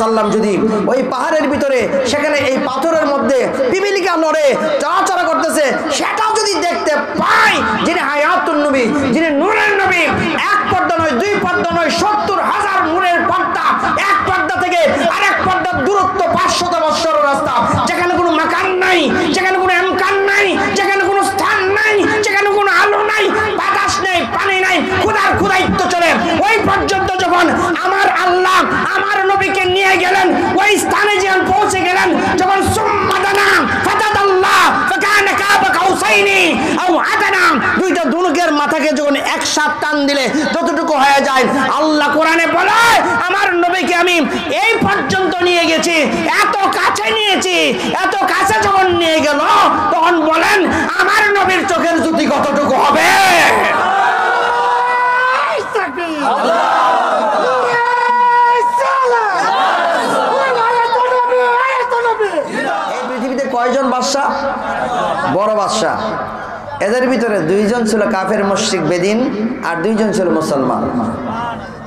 সাল্লাম যদি ওই পাহাড়ের ভিতরে সেখানে এই পাথরের মধ্যে পিপিলিকা নড়ে চলাচলা করতেছে, সেটাও যদি দেখতে পাই, যিনি হায়াতুন নবী, যিনি নূরের নবী, এক পর্দা নয়, দুই পর্দা নয়, ৭০,০০০ নূরের পর্দা, এক পর্দা থেকে আরেক পর্দার দূরত্ব ৫০০ বৎসরের রাস্তা, যেখানে কোনো মাকান নাই, যেখানে কোনো এমকান নাই, যেখানে কোনো স্থান নাই, যেখানে কোনো আলো নাই, বাতাস নেই, পানি নাই, খোদার খোদাইত্ব চলে। ওই পর্যন্ত যখন আমার আল্লাহ আমার নবীকে নিয়ে গেলেন, ওই স্থানে যখন পৌঁছে গেলেন, যখন সুম্মাদানা ফাতাদাল্লাহ ফাকানা কাবা কাউসাইনি আও আদানা, দুইটা ধনুকের মাথাকে যখন একসাথে টান দিলে যতটুকু হয়ে যায়, আল্লাহ কোরআনে বলে আমার নবীকে আমি এই পর্যন্ত নিয়ে গেছি, এত কাছে নিয়েছি। এত কাছে যখন নিয়ে গেল তখন বলেন আমার নবীর চোখের জ্যোতি কতটুকু হবে? এই পৃথিবীতে কয়জন বাদশা? বড় বাদশা। এদের ভিতরে দুইজন ছিল কাফের মুশরিক বেদিন, আর দুইজন ছিল মুসলমান।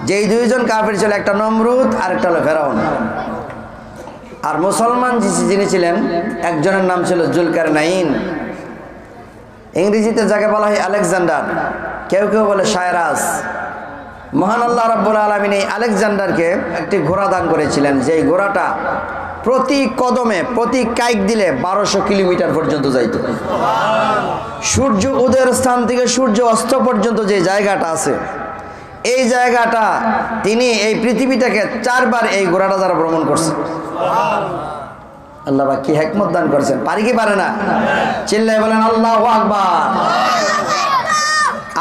যেই দুইজন কাফের ছিল, একটা নমরুদ আর একটা হলো ফেরাউন। আর মুসলমান যিনি ছিলেন, একজনের নাম ছিল জুলকারনাইন, ইংরেজিতে যাকে বলা হয় আলেকজান্ডার, কেউ কেউ বলে সায়রাস। মহান আল্লাহ রাব্বুল আলামিন এই আলেকজান্ডারকে একটি ঘোড়া দান করেছিলেন, যেই ঘোড়াটা প্রতি কদমে, প্রতি কাইক দিলে ১২০০ কিলোমিটার পর্যন্ত যাইত। সূর্য উদয়ের স্থান থেকে সূর্য অস্ত পর্যন্ত যে জায়গাটা আছে, এই জায়গাটা তিনি এই পৃথিবীটাকে ৪ বার এই ঘোড়াটা দ্বারা ভ্রমণ করছে। আল্লাহ কি হিকমত দান করেছেন, পারি কি পারে না? চিল্লায় বলেন আল্লাহু আকবার।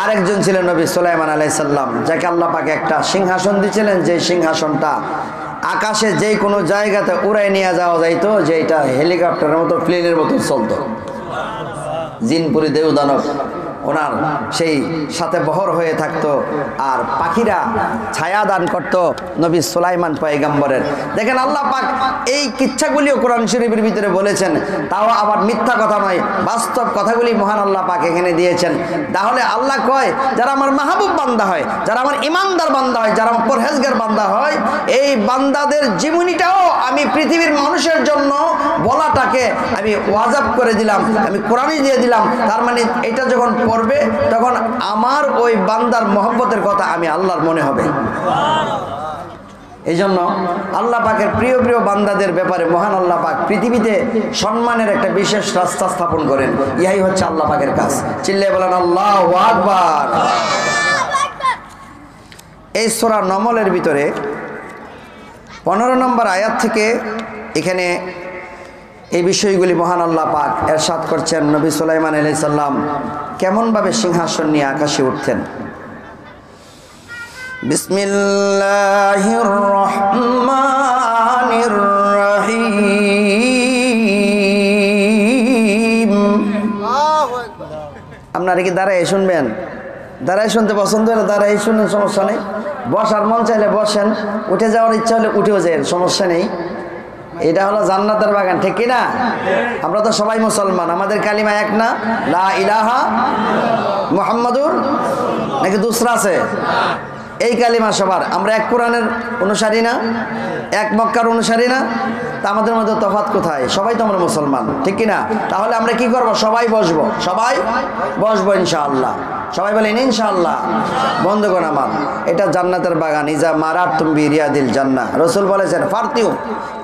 আরেকজন ছিলেন নবী সুলাইমান আলাইহিস সালাম, যাকে আল্লাহ পাক একটা সিংহাসন দিয়েছিলেন, যে সিংহাসনটা আকাশে যে কোনো জায়গাতে উড়াই নিয়ে যাওয়া যাইতো, যে এটা হেলিকপ্টারের মতো, প্লেনের মতো চলতো। জিনপুরি দেবদানব ওনার সেই সাথে বহর হয়ে থাকতো, আর পাখিরা ছায়া দান করত নবী সুলাইমান পয়গম্বরের। দেখেন আল্লাহ পাক এই কিচ্ছাগুলিও কোরআন শরীফের ভিতরে বলেছেন, তাও আবার মিথ্যা কথা নয়, বাস্তব কথাগুলি মহান আল্লাহ পাক এখানে দিয়েছেন। তাহলে আল্লাহ কয়, যারা আমার মাহবুব বান্দা হয়, যারা আমার ইমানদার বান্দা হয়, যারা আমার পরহেজগার বান্দা হয়, এই বান্দাদের জীবনীটাও আমি পৃথিবীর মানুষের জন্য বলাটাকে আমি ওয়াজিব করে দিলাম, আমি কোরআনে দিয়ে দিলাম। তার মানে এটা যখন পড়বে তখন আমার ওই বান্দার মহব্বতের কথা আমি আল্লাহর মনে হবে। এই জন্য আল্লাহ পাকের প্রিয় প্রিয় বান্দাদের ব্যাপারে মহান আল্লাহ পাক পৃথিবীতে সম্মানের একটা বিশেষ রাস্তা স্থাপন করেন। ইহাই হচ্ছে আল্লাহ পাকের কাজ। চিল্লায়ে বলেন আল্লাহু আকবার। এই সূরা নমলের ভিতরে 15 নম্বর আয়াত থেকে এখানে এই বিষয়গুলি মহান আল্লাহ পাক ইরশাদ করছেন, নবী সুলাইমান আলাইহিস সালাম কেমনভাবে সিংহাসন নিয়ে আকাশে উঠতেন। বিসমিল্লাহির রহমানির রহিম। আপনারা কি দাঁড়ায় শুনবেন? দাঁড়ায় শুনতে পছন্দ হলে দাঁড়ায় শুনেন, সমস্যা নেই। বসার মন চাইলে বসেন, উঠে যাওয়ার ইচ্ছা হলে উঠেও যায়, সমস্যা নেই। এটা হলো জান্নাতের বাগান, ঠিক কিনা? আমরা তো সবাই মুসলমান, আমাদের কালিমা এক না, লা ইলাহা মুহাম্মাদুর, নাকি দুসরা আছে? এই কালিমা সবার। আমরা এক কোরআনের অনুসারী না, এক মক্কার অনুসারী না, তা আমাদের মধ্যে তফাৎ কোথায়? সবাই তো আমরা মুসলমান, ঠিক কিনা? তাহলে আমরা কি করব? সবাই বসবো, সবাই বসবো ইনশাআল্লাহ। সবাই বলেন ইনশাআল্লাহ। বন্ধুগণ আমার, এটা জান্নাতের বাগান। ইজা মারাতুম বিরিয়াদিল জান্নাহ, রাসূল বলেছেন ফারতিউ,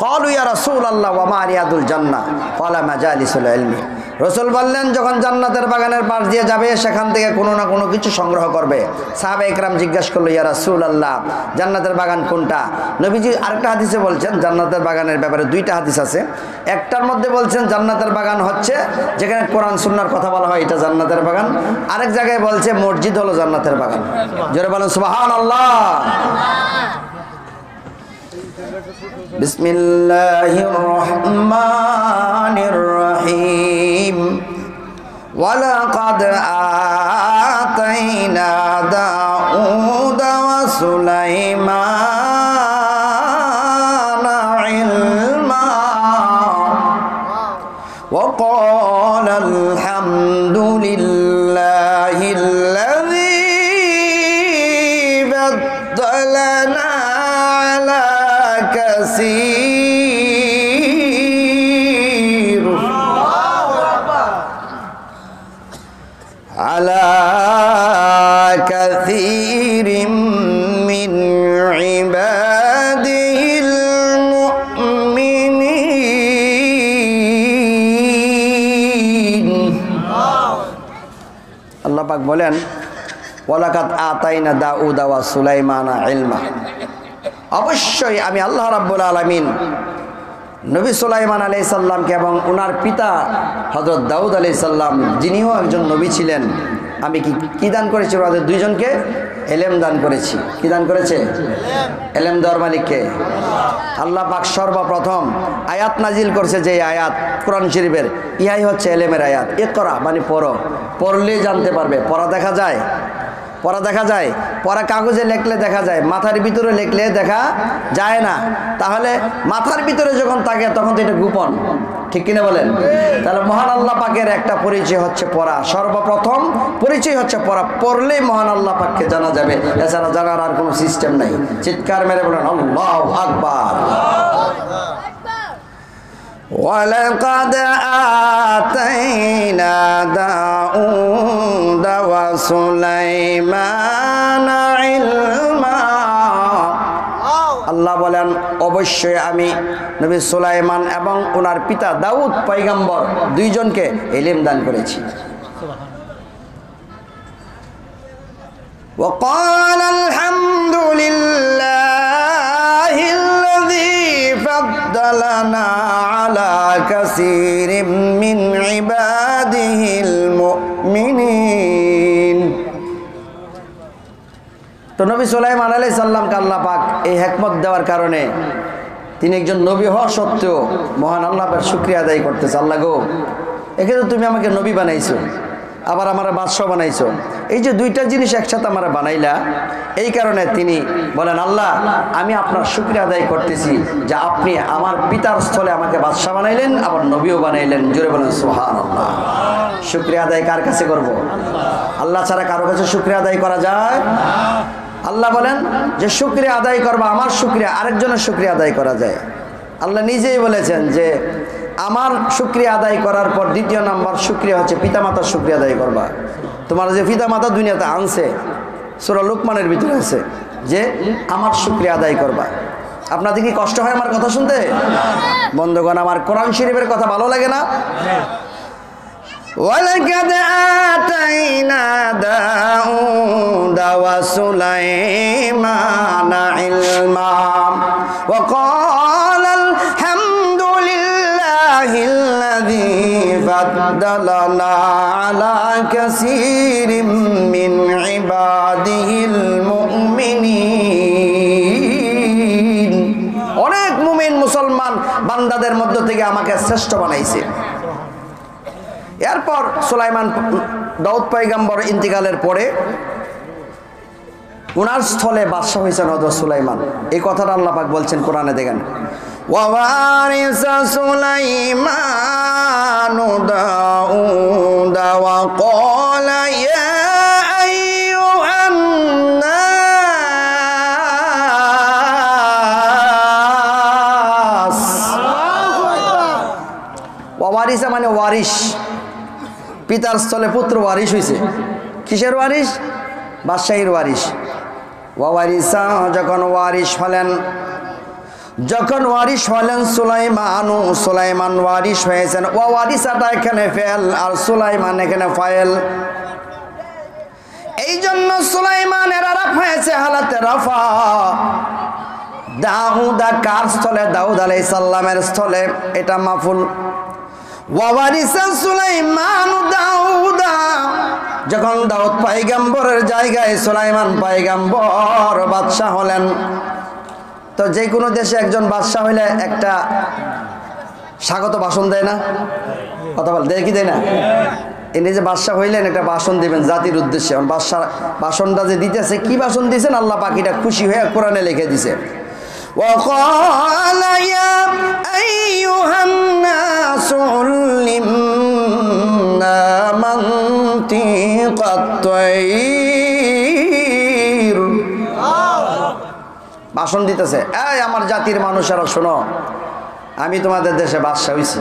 ক্বালু ইয়া রাসূলুল্লাহ ওয়া মা রিয়াদুল জান্নাহ, ক্বালা মাজালিসুল ইলমি। রাসূল বললেন যখন জান্নাতের বাগানের পাশ দিয়ে যাবে, সেখান থেকে কোনো না কোনো কিছু সংগ্রহ করবে। সাহাবা ইকরাম জিজ্ঞাসা করলো, ইয়া রাসূলুল্লাহ, জান্নাতের বাগান কোনটা? নবীজি আরেকটা হাদিসে বলছেন, জান্নাতের বাগানের ব্যাপারে 2টা হাদিস আছে। একটার মধ্যে বলছেন জান্নাতের বাগান হচ্ছে যেখানে কোরআন সুন্নাহর কথা বলা হয়, এটা জান্নাতের বাগান। আরেক জায়গায় বলছে মসজিদ হলো জান্নাতের বাগান। জোরে বলেন সুবহানাল্লাহ। বিসমিল্লাহির রহমানির রহিম। ওয়ালাকাদ আতাইনা দাউদা ওয়া সুলাইমানা ইলমা ওয়া ক্বালা আলহামদুলিল্লাহিল্লাযী বাদ্দালানা আলা কাসীর আলা কাসীরিম মিন ইবাদিহিল মুমিনিন। আল্লাহ পাক বলেন ওয়ালাকাদ আতাইনা দাউদা ওয়া সুলাইমানা ইলমা, অবশ্যই আমি আল্লাহ রাব্বুল আলামিন নবী সুলাইমান আলাইহিস সালামকে এবং ওনার পিতা হযরত দাউদ আলাইহিস সালাম যিনিও একজন নবী ছিলেন, আমি কি দান করেছি ওদের দুইজনকে? ইলম দান করেছি। কি দান করেছে? ইলম দেওয়ার মালিককে আল্লাহ পাক সর্বপ্রথম আয়াত নাজিল করছে, যে আয়াত কোরআন শরীফের, ইহাই হচ্ছে ইলমের আয়াত। ইকরা মানে পড়ো, পড়লেই জানতে পারবে। পড়া দেখা যায়? পড়া দেখা যায়? পড়া কাগজে লিখলে দেখা যায়, মাথার ভিতরে লিখলে দেখা যায় না। তাহলে মাথার ভিতরে যখন থাকে তখন তো এটা গোপন, ঠিক কিনা বলেন? তাহলে মহান আল্লাহ পাকের একটা পরিচয় হচ্ছে পড়া। সর্বপ্রথম পরিচয় হচ্ছে পড়া। পড়লেই মহান আল্লাহ পাককে জানা যাবে, এছাড়া জানার আর কোনো সিস্টেম নাই। চিৎকার মেরে বলেন আল্লাহু আকবার। وَلَقَدْ آتَيْنَا دَاوُودَ وَسُلَيْمَانَ عِلْمًا। আল্লাহ বলেন অবশ্যই আমি নবী সুলাইমান এবং ওনার পিতা দাউদ পয়গম্বর দুইজনকে ইলম দান করেছি। وَقَالَ الْحَمْدُ لِلَّهِ الَّذِي فَضَّلَنَا عَلَى كَثِيرٍ مِّنْ عِبَادِهِ الْمُؤْمِنِينَ। তো নবী সুলাইমান আলাইহিস সালামকে আল্লাহ পাক এই হিকমত দেওয়ার কারণে তিনি একজন নবী হওয়া সত্ত্বেও মহান আল্লাহ পাকের শুকরিয়া আদায় করতেছে। আল্লাহ গো, একে তো তুমি আমাকে নবী বানাইছো, আবার আমার বাদশাহ বানাইছো, এই যে দুইটা জিনিস একসাথে আমার বানাইলা, এই কারণে তিনি বলেন আল্লাহ আমি আপনার শুকরিয়া আদায় করতেছি যে আপনি আমার পিতার স্থলে আমাকে বাদশাহ বানাইলেন, আবার নবীও বানাইলেন। জোরে বলেন সুবহানাল্লাহ। শুকরিয়া আদায় কার কাছে করব? আল্লাহ ছাড়া কারো কাছে শুকরিয়া আদায় করা যায়? আল্লাহ বলেন যে শুকরিয়া আদায় করবা, আমার শুকরিয়া আরেকজনের শুকরিয়া আদায় করা যায়। আল্লাহ নিজেই বলেছেন যে আমার শুকরিয়া আদায় করার পর দ্বিতীয় নাম্বার শুকরিয়া হচ্ছে পিতামাতার শুকরিয়া আদায় করবা। তোমার যে পিতামাতা দুনিয়াতে আনছে, সূরা লুকমানের ভিতরে আছে যে আমার শুকরিয়া আদায় করবা। আপনাদের কি কষ্ট হয় আমার কথা শুনতে? বন্ধুগণ, আমার কোরআন শরীফের কথা ভালো লাগে না? وَلَقَدْ آتَيْنَا دَاوُودَ وَسُلَيْمَانَ عِلْمًا وَقَالَ الْحَمْدُ لِلَّهِ الَّذِي فَضَّلَنَا عَلَى كَثِيرٍ مِّنْ عِبَادِهِ الْمُؤْمِنِينَ। অনেক মুমিন মুসলমান বান্দাদের মধ্য থেকে আমাকে শ্রেষ্ঠ বানাইছে। এরপর সুলাইমান দাউদ পয়গম্বর ইন্তিকালের পরে উনার স্থলে বাদশাহ হয়েছেন হযরত সুলাইমান। এই কথাটা আল্লাহ পাক বলছেন কোরআনে, দেখেন ওয়ারিসা সুলাইমানু দাউদা ওয়া ক্বালা ইয়া আইয়ুহান নাস। ওয়ারিসা মানে ওয়ারিশ, পিতার স্থলে পুত্র ওয়ারিশ হয়েছে। কিসের ওয়ারিশ? বাদশাহীর ওয়ারিশ। ওয়ারিসা যখন ওয়ারিশ হলেন সুলাইমান ওয়ারিশ হয়েছেন। ওয়ারিসাটা এখানে ফেল আর সুলাইমান এখানে ফাইল। এই জন্য সুলাইমানের আরাফ হয়েছে হালাতে রাফা। দাউদা কার স্থলে? দাউদ আলাইহিস সালামের স্থলে, এটা মাফুল। ওয়ারিসা সুলাইমান দাউদা, যখন দাউদ পয়গম্বরের জায়গায় সুলাইমান পয়গম্বর বাদশাহ হলেন। তো যে কোনো দেশে একজন বাদশাহ হইলে একটা স্বাগত ভাষণ দেয় না? কথা বল, দেয় কি দেয় না? ইনি যে বাদশাহ হইলেন একটা ভাষণ দিবেন জাতির উদ্দেশ্যে। বাদশাহ ভাষণটা যে দিতেছে, কি ভাষণ দিয়েছেন আল্লাহ পাক এটা খুশি হয়ে কোরআনে লিখে দিছে। وقال يا أيها الناس علمنا منطق الطير। ভাষণ দিতেছে, এই আমার জাতির মানুষেরা শোনো, আমি তোমাদের দেশে বাদশা হয়েছি।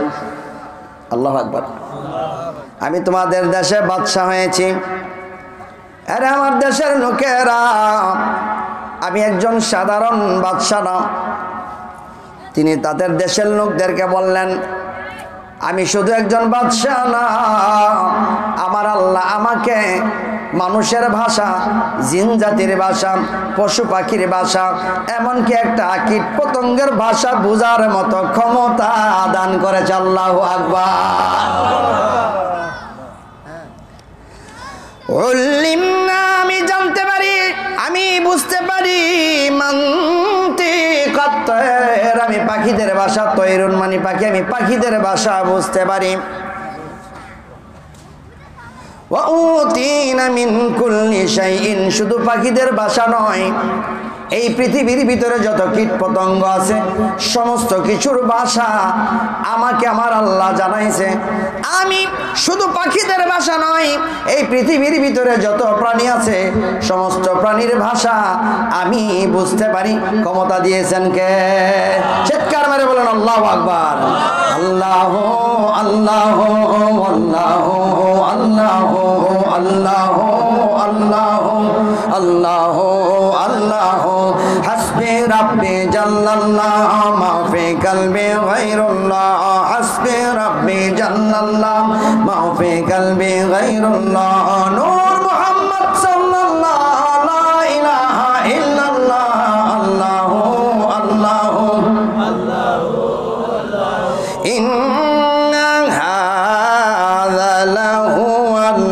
আল্লাহু আকবার। আমি তোমাদের দেশে বাদশা হয়েছি। আরে আমার দেশের লোকেরা, আমি একজন সাধারণ বাদশা না। তিনি তাদের দেশের লোকদেরকে বললেন, আমি শুধু একজন বাদশা না, আমার আল্লাহ আমাকে মানুষের ভাষা, জিন জাতির ভাষা, পশু পাখির ভাষা, এমনকি একটা কীট পতঙ্গের ভাষা বোঝার মতো ক্ষমতা দান করেছে। আল্লাহু আকবার। আমি জানতে পারি, আমি বুঝতে পারি, আমি পাখিদের ভাষা, তৈরুন মানে পাখি, আমি পাখিদের ভাষা বুঝতে পারি। শুধু পাখিদের ভাষা নয়, এই পৃথিবীর ভিতরে যত কীট পতঙ্গ আছে সমস্ত কিছুর ভাষা আমাকে আমার আল্লাহ জানাইছে। আমি শুধু পাখিদের ভাষা নয়, এই পৃথিবীর ভিতরে যত প্রাণী আছে সমস্ত প্রাণীর ভাষা আমি বুঝতে পারি। ক্ষমতা দিয়েছেন কে? চিৎকার মেরে বলেন আল্লাহু আকবার। আল্লাহ আল্লাহ আল্লাহ আল্লাহ আল্লাহ আল্লাহ আল্লাহ আল্লাহ হাসবি রাব্বি জাল্লাল্লাহ মা ফি কলবি গায়রুল্লাহ, হাসবি রাব্বি জাল্লাল্লাহ মা ফি কলবি গায়রুল্লাহ, নূর মুহাম্মদ সাল্লাল্লাহু লা ইলাহা ইল্লাল্লাহ, আল্লাহু আল্লাহু আল্লাহু ইন্না হাযা লাহুয়াল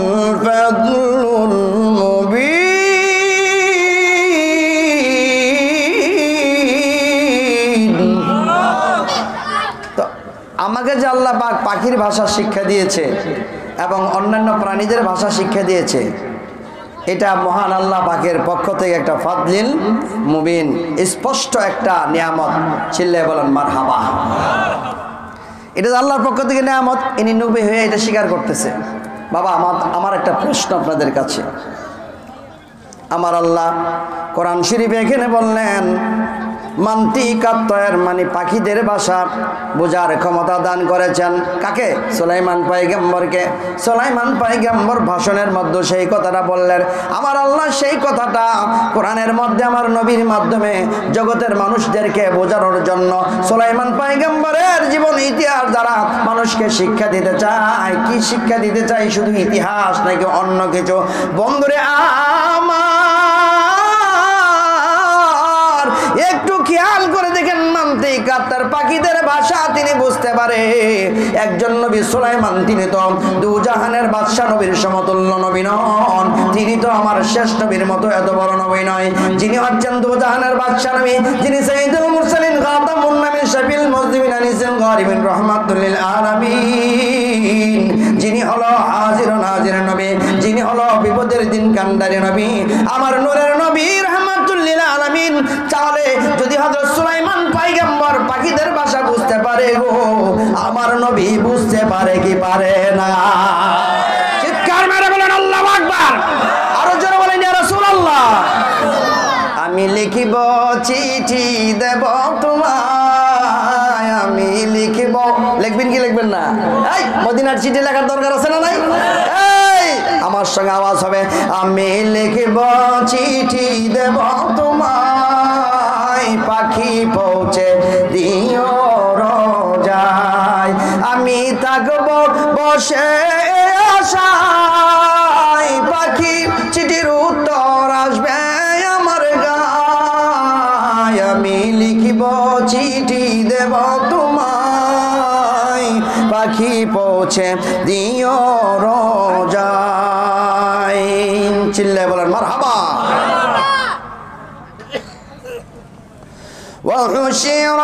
ফাদলুল মুবিন। তো আমাকে যে আল্লাহ পাক পাখির ভাষা শিক্ষা দিয়েছে এবং অন্যান্য প্রাণীদের ভাষা শিক্ষা দিয়েছে, এটা মহান আল্লাহ পাকের পক্ষ থেকে একটা ফাদলিল মুবিন, স্পষ্ট একটা নিয়ামত। চিল্লায়ে বলেন মারহাবা। এটা আল্লাহর পক্ষ থেকে নিয়ামত, ইনি নবী হয়ে এটা স্বীকার করতেছে। বাবা, আমার একটা প্রশ্ন আপনাদের কাছে। আমার আল্লাহ কোরআন শরীফে এখানে বললেন মান্তিকাত্তয়ের মানে পাখিদের ভাষা বোঝার ক্ষমতা দান করেছেন কাকে? সুলাইমান পয়গম্বরকে। সুলাইমান পয়গম্বর ভাষণের মধ্যে সেই কথাটা বললেন। আমার আল্লাহ সেই কথাটা কোরআনের মধ্যে আমার নবীর মাধ্যমে জগতের মানুষদেরকে বোঝানোর জন্য সুলাইমান পয়গম্বরের জীবন ইতিহাস দ্বারা মানুষকে শিক্ষা দিতে চায়। কি শিক্ষা দিতে চাই? শুধু ইতিহাস নাকি অন্য কিছু? বন্ধুরে আমার একটু খেয়াল করে দেখেন, মান্তিকাত্তার পাখিদের ভাষা তিনি বুঝতে পারে। একজন নবী সুলাইমান, তিনি তো দুজাহানের বাদশা নবীর সমতুল্য নবী নন, তিনি তো আমার শেষ নবীর মতো এত বড় নবী নয়। যিনি হচ্ছেন দুজাহানের বাদশা নবী, যিনি সাইয়্যিদুল মুরসালিন খাতামুন নবীন শাফিউল মুজনিবিন আনিসুল গারিবিন রাহমাতুল লিল আলামিন, যিনি হলো হাজির নাজির নবী, যিনি হলো বিপদের দিন কান্ডারি নবী, আমার নূরের নবী রাহমাতুল লিল আলামিন। তাহলে যদি হযরত সুলাইমান পয়গম্বর পাখিদের ভাষা বুঝতে পারে গো, আমার নবী বুঝতে পারে কি পারে না? চিৎকার মেরে বলেন আল্লাহু আকবার। আরো জোরে বলেন ইয়া রাসূলুল্লাহ। আমি লিখিব চিঠি দেব তোমায়, আমি লিখিব। লিখবেন কি লিখবেন না? এই মদিনার চিঠি লেখার দরকার আছে না নাই? এই আমার সঙ্গে আওয়াজ হবে, আমি লিখিব চিঠি দেব তোমায়, পাখি পৌঁছে দিও রোজায়, আমি থাকব বসে আশায়, পাখি চিঠির উত্তর আসবে আমার গায়, আমি লিখিব চিঠি দেব তোমায়, পাখি পৌঁছে দিও রোজায়। চিল্লায় বলেন মারহাবা। وحشر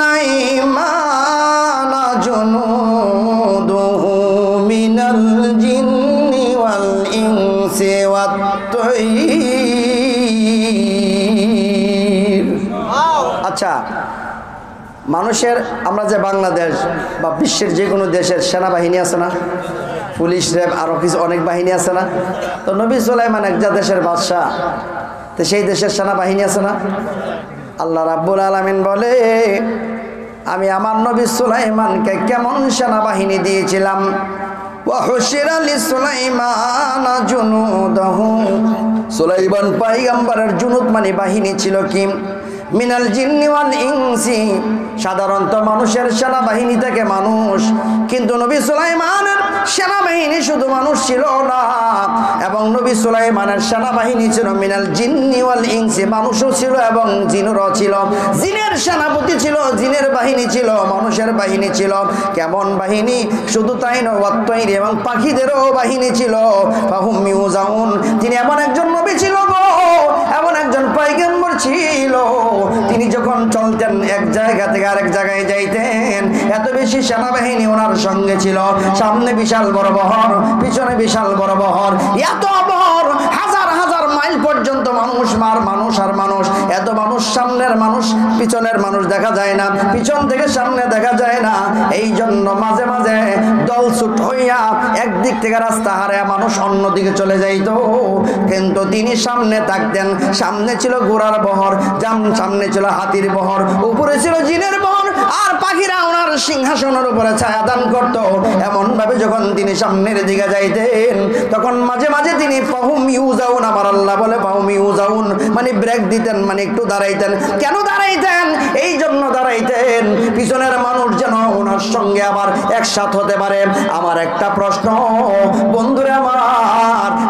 لسليمان جنوده من الجن والإنس والطير। আচ্ছা, মানুষের আমরা যে বাংলাদেশ বা বিশ্বের যে কোনো দেশের সেনাবাহিনী আছে না, পুলিশ, র্যাব, আরও কিছু অনেক বাহিনী আছে না? তো নবী সুলাইমান একটা দেশের বাদশা, তো সেই দেশের সেনাবাহিনী আছে না? আল্লাহ রাব্বুল আলামিন বলে, আমি আমার নবী সুলাইমানকে কেমন সেনাবাহিনী দিয়েছিলাম। ওয়া হুশিরা লিসুলাইমান জুনুদাহু, সুলাইমান পয়গম্বরের জুনুদ মানে বাহিনী ছিল কি? মিনাল জিন্নি ওয়াল ইনসি, সাধারণত মানুষের সেনাবাহিনী থেকে মানুষ, কিন্তু নবী সুলাইমানের সেনাবাহিনী শুধু মানুষ ছিল না, এবং নবী সুলাইমানের সেনাবাহিনী ছিল মিনাল জিন্নি ওয়াল ইনসি, মানুষও ছিল এবং জিনেরও ছিল। জিনের সেনাপতি ছিল, জিনের বাহিনী ছিল, মানুষের বাহিনী ছিল। কেমন বাহিনী? শুধু তাই নয়, ওয়াত-তায়রি, এবং পাখিদেরও বাহিনী ছিল। ফাহুম ইউজাউন, তিনি এমন একজন নবী ছিল গো, এমন একজন পয়গম্বর ছিল, তিনি যখন চলতেন এক জায়গা থেকে আরেক জায়গায় যাইতেন, এত বেশি সেনাবাহিনী ওনার সঙ্গে ছিল। সামনে বিশাল বড় বহর, পিছনে বিশাল বড় বহর, এত বহর, হাজার হাজার মাইল পর্যন্ত মানুষ আর মানুষ, এত মানুষ, সামনের মানুষ পিছনের মানুষ দেখা যায় না, পিছন থেকে সামনে দেখা যায় না। এই জন্য মাঝে মাঝে দলছুট হইয়া একদিক থেকে রাস্তা হারায় মানুষ অন্যদিকে চলে যাইত, কিন্তু তিনি সামনে থাকতেন। সামনে ছিল ঘোড়ার বহর, সামনে ছিল হাতির বহর, উপরে ছিল জিনের বহর, আর পাখিরা ওনার সিংহাসনের উপরে ছায়া দান করত। এমন ভাবে যখন তিনি সামনের দিকে যাইতেন, তখন মাঝে মাঝে তিনি ফাহুম ইউজাউন, আমার আল্লাহ বলে ফাহুম ইউজাউন, মানে ব্রেক দিতেন, মানে একটু দাঁড়াইতেন। কেন দাঁড়াইতেন? এই জন্য দাঁড়াইতেন, পিছনের মানুষ যেন ওনার সঙ্গে আবার একসাথ হতে পারে। আমার একটা প্রশ্ন বন্ধুরা আমার,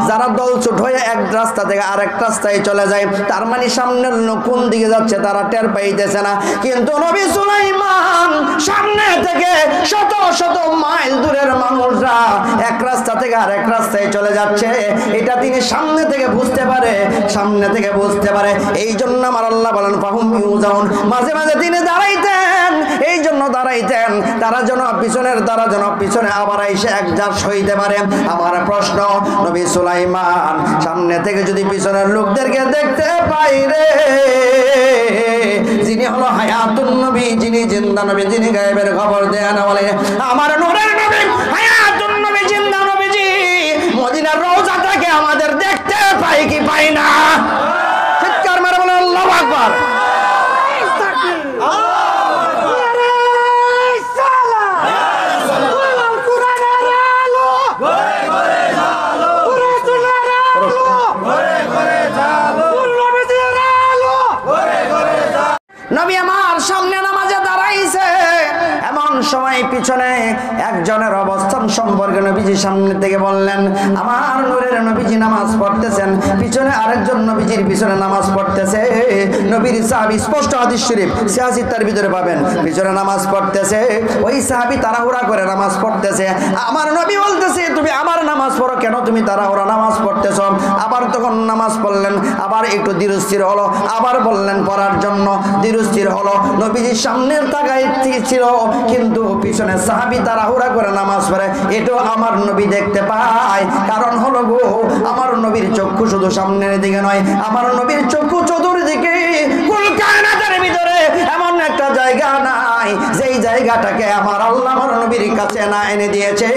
যারা দলছুট হয়ে এক রাস্তা থেকে আরেক রাস্তায় চলে যায়, তার মানে সামনের লোক কোন দিকে যাচ্ছে তারা টের পাইতেছে না, কিন্তু নবী সুলাইমান সামনে থেকে শত শত মাইল দূরের মানুষরা এক রাস্তা থেকে আরেক রাস্তায় চলে যাচ্ছে, এটা তিনি সামনে থেকে বুঝতে পারে, সামনে থেকে বুঝতে পারে। এই জন্য আমার আল্লাহ বলেন ফাহুম ইউজাউন, মাঝে মাঝে তিনি দাঁড়াইতেন, এই জন্য দাঁড়াইতেন, তারা যেন পিছনে আবার এসে একজাস হইতে পারে। আমার প্রশ্ন, নবী সুলাইমান সামনে থেকে যদি পিছনের লোকদেরকে দেখতে পাই রে, যিনি হলো হায়াতুন নবী, যিনি জিন্দা নবী, যিনি গায়েবের খবর দেন, বলে আমার নূরের নবী, হায়াতুন নবী, জিন্দা নবীজি মদিনার রওজা থেকে আমাদের দেখতে পাই কি পাই না? চিৎকার মারে বলে আল্লাহু আকবার। নবী আমার সামনে নামাজে দাঁড়াইছে, এমন সময় পিছনে একজনের অবস্থান সম্পর্কে নবীজি সামনে থেকে বললেন, আমার নূরের নবীজি নামাজ পড়তেছেন, পিছনে আরেকজন নবীজির পিছনে নামাজ পড়তেছে। নবীর সাহাবী, স্পষ্ট হাদিস শরীফ সিয়াসিত্তার ভিতরে পাবেন, পিছনে নামাজ পড়তেছে, ওই সাহাবী তাড়াহুড়া করে নামাজ পড়তেছে। আমার নবী বলতেছে, তুমি আমার নামাজ পড়ো কেন, তুমি তাড়াহুড়া নামাজ পড়তেছ? আবার তখন নামাজ পড়লেন, আবার একটু ধীরস্থির হলো, আবার বললেন পড়ার জন্য, ধীরস্থির হলো। নবীজির সামনের তাকায় ছিল, কিন্তু পিছনে সাহাবী তাড়াহুড়া করে নামাজ পড়ে, এটাও আমার নবী দেখতে পায়। কারণ হলো গো, আমার নবীর চক্ষু শুধু সামনের দিকে নয়, আমার নবীর চক্ষু চতুর্দিকে, কুল কায়নাতের ভিতরে এমন একটা জায়গা নাই যেই জায়গাটাকে আমার আল্লাহ আমার নবীর কাছে না এনে দিয়েছে।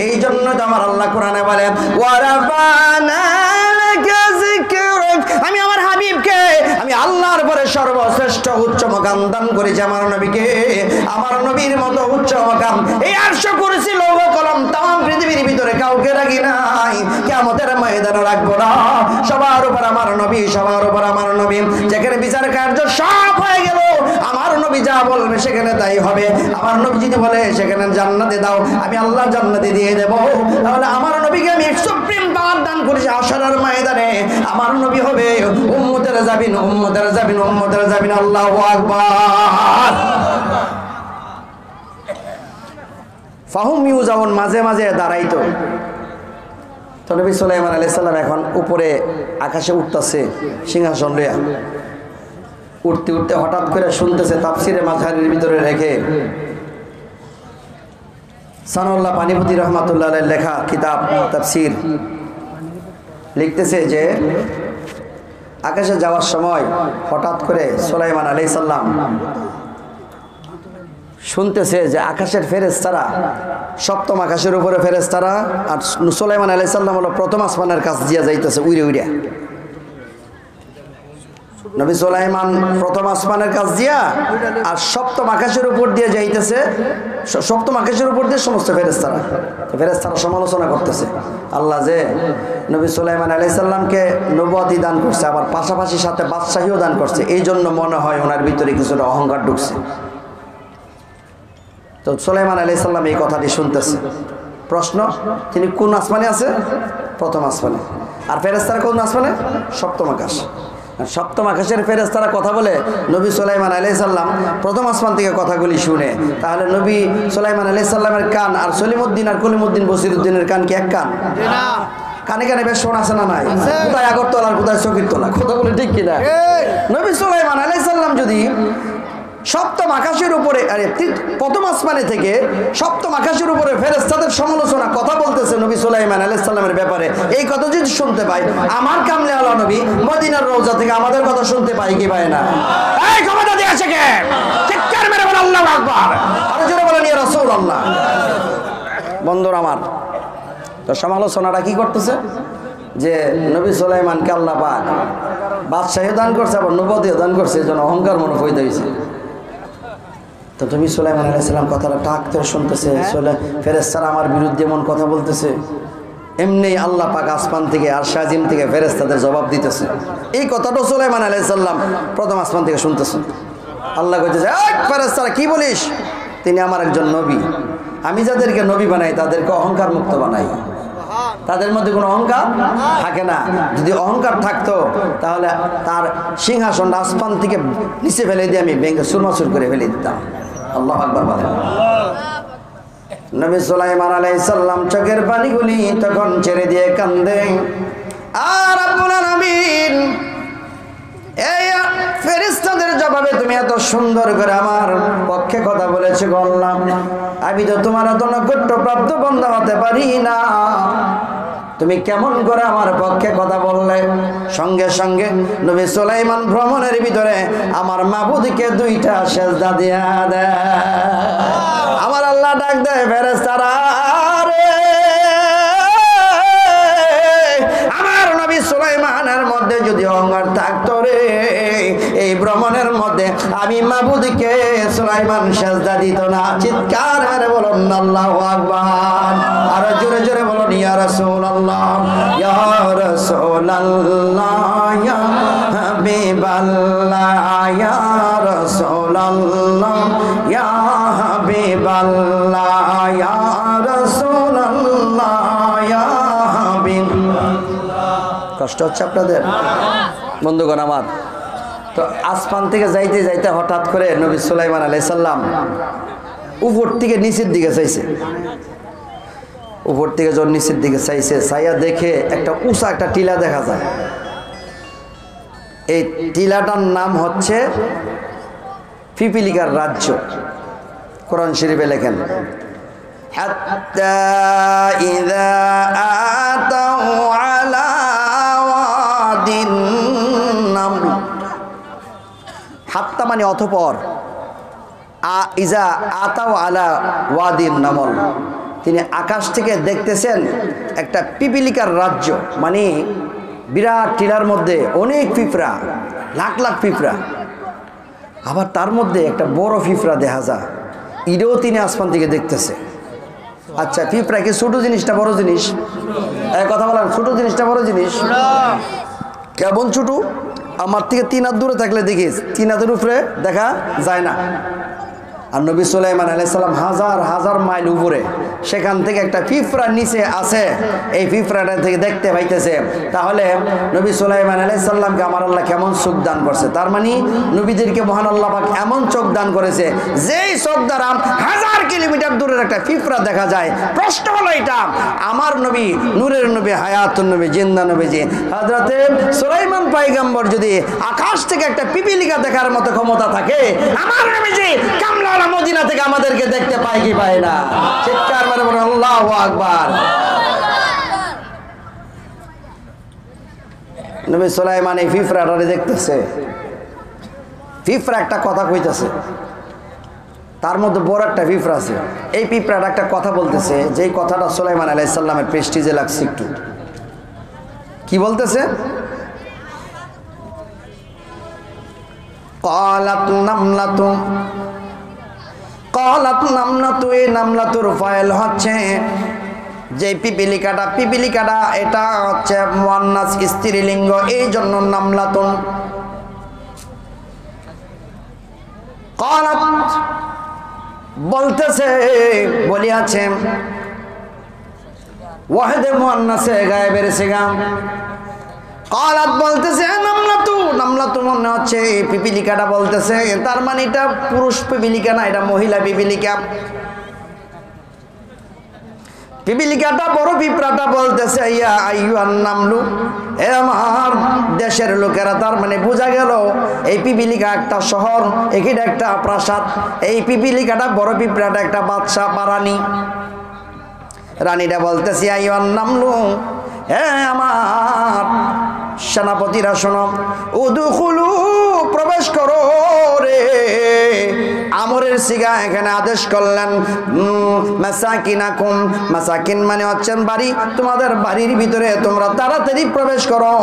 এই জন্য তো আমার আল্লাহ কোরআনে বলে, ওয়ারাফানা লাকা যিকরাক, আমি আমার হাবিবকে, আমি আল্লাহর পরে সর্বশ্রেষ্ঠ উচ্চ মাকাম দান করেছি আমার নবীকে। আমার নবীর মতো উচ্চ মাকাম এই আরশ কুরসি লৌহ কলম তাম পৃথিবীর ভিতরে কাউকে রাখি নাই, কিয়ামতের ময়দানে রাখবো না। সবার উপর আমার নবী, সবার উপর আমার নবী। যেখানে বিচার কার্য সব হয়ে গেল, আমার নবী যা বলবে সেখানে তাই হবে। আমার নবী যদি বলে সেখানে জান্নাতে দাও, আমি আল্লাহ জান্নাতে দিয়ে দেব। তাহলে আমার নবীকে আমি সুপ্রিম পাওয়ার দান করেছি। হাশরের ময়দানে আমার নবী হবে উম্মতের জাবিন, উম্মতের জাবিন, উম্মতের জাবিন। আল্লাহু আকবার। ফাহুম ইউজাউন, মাঝে মাঝে দাঁড়াইতো। তো নবী সুলাইমান আলাইহিস সালাম এখন উপরে আকাশে উঠতেছে সিংহাসন লইয়া, উঠতে উঠতে হঠাৎ করে শুনতেছে তাফসিরে মাঝহারির ভিতরে রেখে সানাউল্লাহ পানিপতি রহমাতুল্লাহ আলাইহির লেখা কিতাব তাফসির লিখতেছে যে আকাশে যাওয়ার সময় হঠাৎ করে সুলাইমান আলাইহিস সালাম শুনতেছে যে আকাশের ফেরেশতারা, সপ্তম আকাশের উপরে ফেরেশতারা, আর সুলাইমান আলাইহিস সালাম হলো প্রথম আসমানের কাছ দিয়া যাইতেছে উইরে উইরে। নবী সুলাইমান প্রথম আসমানের কাছ দিয়া আর সপ্তম আকাশের উপর দিয়ে যাইতেছে, সপ্তম আকাশের উপর দিয়ে সমস্ত ফেরেশতারা সমালোচনা করতেছে আল্লাহ যে নবী সুলাইমান আলাইহিস সালামকে নবুয়তি দান করছে, আবার পাশাপাশি সাথে বাদশাহীও দান করছে, এই জন্য মনে হয় ওনার ভিতরে কিছুটা অহংকার ঢুকছে। তো সুলাইমান আলাইহিস সালাম এই কথাটি শুনতেছে। প্রশ্ন, তিনি কোন আসমানে আছে? প্রথম আসমানে। আর ফেরেশতারা কোন আসমানে? সপ্তম আকাশ। সপ্তম আকাশের ফেরেশতারা কথা বলে নবী সুলাইমান আলাইহিস সালাম প্রথম আসমান থেকে কথাগুলি শুনে। তাহলে নবী সুলাইমান আলাইহিস সালামের কান আর সলিমউদ্দিন আর কলিমউদ্দিন বসিরউদ্দিনের কান কি এক কান? না। কানে কানে বেশ শোনা আছে না নাই? কোথায় আগরতলা আর কোথায় চকিরতলা? কথা বলে ঠিক কিনা? নবী সুলাইমান আলাইহিস সালাম যদি সপ্তম আকাশের উপরে, আরে প্রথম আসমানে থেকে সপ্তম আকাশের উপরে ফেরেশতাদের সমালোচনা কথা বলতেছে নবী সুলাইমান আলাইহিস সালামের ব্যাপারে, এই কথা যদি শুনতে পাই, আমার কামলে আলা নবী মদিনার রওজা থেকে আমাদের কথা শুনতে পাই কি পায় না? এই ক্ষমতা দিয়ে আসে কে? চিৎকার মেরে বল আল্লাহু আকবার, আরো জোরে বলেন ইয়া রাসূলুল্লাহ। বন্ধুরা আমার, তো সমালোচনাটা কি করতেছে যে নবী সুলাইমানকে আল্লাহ পাক বাদশাহী দান করছে, আবার নবুয়তিও দান করছে, এজন্য অহংকার মনে হইতে হইছে। তো তুমি সুলাইমান আলাইহিস সালাম কথাটা টাক করে শুনতেছে, ফেরেশতারা আমার বিরুদ্ধে এমন কথা বলতেছে, এমনি আল্লাহ পাক আসমান থেকে আর শাজিম থেকে ফেরেশতাদের জবাব দিতেছে। এই কথাটা সুলাইমান আলাইহিস সালাম প্রথম আসমান থেকে শুনতেছে। আল্লাহ কইতেছে, এই ফেরেশতারা কি বলিস? তিনি আমার একজন নবী, আমি যাদেরকে নবী বানাই তাদেরকে অহংকার মুক্ত বানাই, তাদের মধ্যে কোনো অহংকার থাকে না। যদি অহংকার থাকতো তাহলে তার সিংহাসনটা আসমান থেকে নিচে ফেলে দিয়ে আমি ভেঙে চুরমাচুর করে ফেলে দিতাম। আল্লাহু আকবার বলেন। নবী সুলাইমান আলাইহিস সালাম চোখের পানিগুলি তখন ছেড়ে দিয়ে কান্দে। আর রব্বুল আলামিন এই ফেরেশতাদের জবাবে তুমি এত সুন্দর করে আমার পক্ষে কথা বলেছো বললাম, আমি তো তোমার এত নৈকট্য প্রাপ্ত বান্দা হতে পারি না, তুমি কেমন করে আমার পক্ষে কথা বললে? সঙ্গে সঙ্গে নবী সুলাইমান ভ্রমণের ভিতরে আমার মাবুদকে দুইটা সেজদা দিয়া দেয়। আমার আল্লাহ ডাক দেয়, ফেরেশতারা রে, আমার নবী সুলাইমানের মধ্যে যদি অহংকার থাকতো রে, এই ভ্রমণের মধ্যে আমি মাবুদকে সুলাইমান সেজদা দিত না। চিৎকার মেরে বলুন আল্লাহু আকবার, আর জোরে জোরে বলুন ইয়া রাসূলুল্লাহ, ইয়া রাসূলুল্লাহ, ইয়া হাবিবাল্লাহ, ইয়া রাসূলুল্লাহ, ইয়া হাবিবাল্লাহ, ইয়া রাসূলুল্লাহ, ইয়া হাবিবাল্লাহ। কষ্ট হচ্ছে আপনাদের বন্ধুগণ আমার? তো আসমান থেকে যাইতে যাইতে হঠাৎ করে নবী সুলাইমান আলাইহিস সালাম উপর থেকে নিচের দিকে চাইছে। উপর থেকে যখন নিচের দিকে চাইছে, চাইয়া দেখে একটা উঁচা একটা টিলা দেখা যায়। এই টিলাটার নাম হচ্ছে পিপিলিকার রাজ্য। কোরআন শরীফে লেখেন, হাত্তা ইযা আতাউ আলা ওয়াদিন নামল। হাত্তা মানে অতঃপর, ইজা আতাও আলা ওয়াদিন নামল, তিনি আকাশ থেকে দেখতেছেন একটা পিপিলিকার রাজ্য, মানে বিরাট টিলার মধ্যে অনেক পিঁপড়া, লাখ লাখ পিঁপড়া, আবার তার মধ্যে একটা বড় পিঁপড়া দেখা যায়, এটাও তিনি আসমান থেকে দেখতেছে। আচ্ছা, পিঁপড়া কি ছোট জিনিসটা বড় জিনিস? কথা বলেন, ছোট জিনিসটা বড় জিনিস? কেমন ছোট? আমার থেকে 3 হাত দূরে থাকলে দেখিস 3 হাতের উপরে দেখা যায় না। আর নবী সুলাইমান আলাইহিস সালাম হাজার হাজার মাইল উপরে, সেখান থেকে একটা পিঁপড়া নিচে আছে, এই পিঁপড়াটা থেকে দেখতে পাইতেছে। তাহলে নবী সুলাইমান আলাইহিস সালামকে আমার আল্লাহ কেমন চোখ দান করছে? তার মানে নবীদেরকে মহান আল্লাহ পাক এমন চোখ দান করেছে যেই চোখ দ্বারা 1000 কিলোমিটার দূরের একটা পিঁপড়া দেখা যায়। প্রশ্ন হলো এটা, আমার নবী, নূরের নবী, হায়াতুন নবী, জিন্দা নবীজি হযরতে সুলাইমান পয়গম্বর যদি আকাশ থেকে একটা পিপিলিকা দেখার মতো ক্ষমতা থাকে, আমার নবীজি কামলা মদিনা থেকে আমাদেরকে দেখতে পায় কি পায় না? চিৎকার মেরে বলুন আল্লাহু আকবার। নবী সুলাইমান এই পিঁপড়াটারে দেখতেছে, পিঁপড়া একটা কথা কইতেছে, তার মধ্যে বড় একটা পিঁপড়া আছে। এই পিঁপড়াটা একটা কথা বলতেছে, যেই কথাটা সুলাইমান আলাইহিস সালামের প্রেস্টিজে লাগছে একটু। কি বলতেছে? ক্বালাত নামলাতু, ক্বালাত নামলাতু, এই নামলাতুর ফাইল হচ্ছে যে পিপিলিকাটা এটা হচ্ছে মুয়ান্নাস স্ত্রীলিঙ্গ, এই জন্য নামলাতুন। ক্বালাত বলতেছে, বলিয়াছে ওয়াহিদে মুয়ান্নাসে গায়েবের সিগা। ক্বালাত বলতেছে নামলাতু, নামলাতু মনে হচ্ছে পিপিলিকাটা বলতেছে, তার মানে এটা পুরুষ পিপিলিকা না, এটা মহিলা পিপিলিকা। পিপিলিকাটা বড় পিঁপড়াটা বলতেছে ইয়া আইয়ুহান নামলু, এ আমার দেশের লোকেরা, তার মানে বোঝা গেল এই পিপিলিকা একটা শহর, এখানে একটা প্রাসাদ। এই পিপিলিকাটা বড় পিঁপড়াটা একটা বাদশা বা রানী। রানীটা বলতেছে আইয়ুহান নামলু, হে আমার সেনাপতিরা শোনো, উদুখুলু প্রবেশ করো রে। আমরের সিগা এখানে আদেশ করলেন, মাসাকিনাকুম, মাসাকিন মানে হচ্ছেন বাড়ি, তোমাদের বাড়ির ভিতরে তোমরা তাড়াতাড়ি প্রবেশ করো।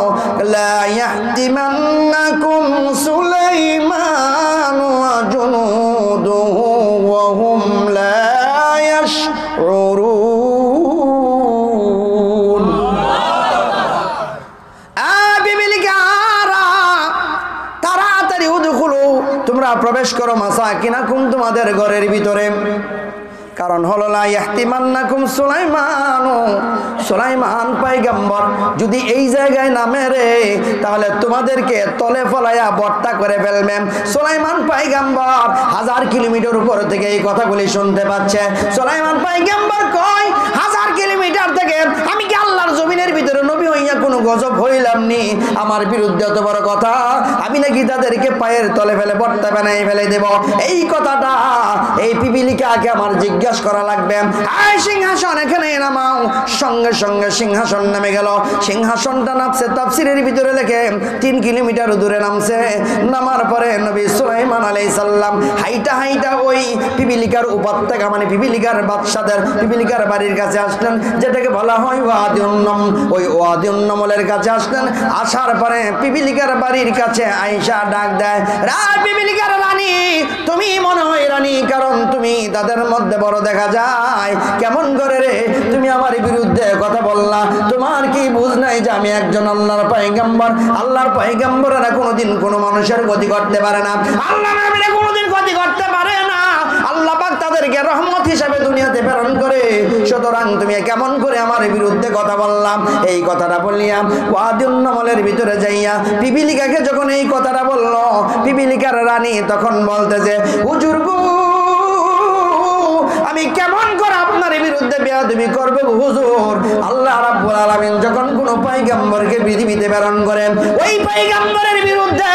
লা ইয়াহতিমান্নাকুম সুলাইমান ওয়া জুনুদুহু ওয়া হুম লা ইয়াশউরুন। তাড়াতাড়ি উদুখুলু, তোমরা প্রবেশ করো, মাসাকিনাকুম, তোমাদের ঘরের ভিতরে। কারণ হলো লা ইয়াহতিমান্নাকুম সুলাইমান, সুলাইমান পয়গম্বর যদি এই জায়গায় নামে রে, তাহলে তোমাদেরকে তলে ফলাইয়া বর্তা করে ফেলবেন। সুলাইমান পয়গম্বর 1000 কিলোমিটার উপর থেকে এই কথাগুলি শুনতে পাচ্ছে। সুলাইমান পয়গম্বর কয় 1000 কিলোমিটার থেকে আমি কি আল্লাহর জমিনের ভিতরে নবী হইয়া কোনো গজব হইলাম নি? আমার বিরুদ্ধে এত বড় কথা, আমি নাকি তাদেরকে পায়ের তলে ফেলে বর্তা বানাই ফেলে দেব? এই কথাটা এই পিপিলিকাকে আমার জিজ্ঞাসা করা লাগবে। আয় সিংহাসন এখানে নামাও। সঙ্গে সঙ্গে সিংহাসন নেমে গেল। সিংহাসনটা নামছে, তাফসিরের ভিতরে লেখে 3 কিলোমিটার দূরে নামছে। নামার পরে নবী সুলাইমান আলাইহিস সালাম হাইটা হাইটা ওই পিপিলিকার উপত্যকা, মানে পিপিলিকার বাদশাদের পিপিলিকার বাড়ির কাছে আসলেন, যেটাকে বলা হয় ওয়াদিউন্নম। ওই ওয়াদিউন্নমলের কাছে আসলেন। আসার পরে পিপিলিকার বাড়ির কাছে আয়েশা ডাক দেয়, পিপিলিকার রানী, তুমি মনে হয় রানী, কারণ তুমি তাদের মধ্যে বড় দেখা যায়। কেমন করে রে তুমি আমার বিরুদ্ধে কথা বললা? তোমার কি বুঝ নাই যে আমি একজন আল্লাহর পয়গম্বর? আল্লাহর পয়গম্বরেরা কোনোদিন কোনো মানুষের ক্ষতি করতে পারে না, আল্লাহ নবীরা কোনোদিন ক্ষতি করতে পারে না। আল্লাহ পাক তাদেরকে রহমত হিসাবে দুনিয়াতে প্রেরণ করে। সুতরাং তুমি কেমন করে আমার বিরুদ্ধে কথা বললাম? এই কথাটা বললাম ওয়াদিউন্নমলের ভিতরে যাইয়া পিপিলিকাকে যখন এই কথাটা বলল, পিপিলিকার রানী তখন বলতেছে, হুজুর গো, আমি কেমন করে আপনার বিরুদ্ধে বেয়াদবি করব হুজুর? আল্লাহ রাব্বুল আলামিন যখন কোন পয়গম্বরকে পৃথিবীতে প্রেরণ করেন, ওই পয়গম্বরের বিরুদ্ধে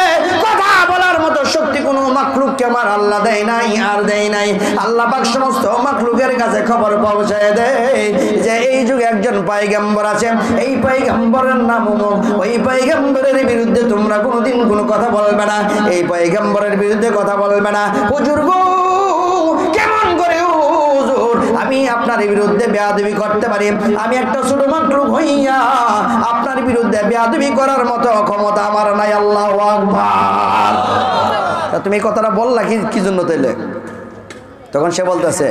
কথা বলার মতো শক্তি কোন মাখলুককে আমার আল্লাহ দেয় নাই, আর দেয় নাই। আল্লাহ পাক সমস্ত মাখলুকের কাছে খবর পৌঁছায় দেয় যে এই যুগে একজন পয়গম্বর আছে, এই পয়গম্বরের নাম অমুক, ওই পয়গম্বরের বিরুদ্ধে তোমরা কোনোদিন কোনো কথা বলবে না, এই পয়গম্বরের বিরুদ্ধে কথা বলবে না। হুজুর গো, কেমন করে আমি আপনার বিরুদ্ধে বেয়াদবি করতে পারি? আমি একটা ছোট মাখলুক হইয়া আপনার বিরুদ্ধে বেয়াদবি করার মতো ক্ষমতা আমার নাই। আল্লাহু আকবার। তা তুমি এই কথাটা বললা কি জন্য তাইলে? তখন সে বলতেছে,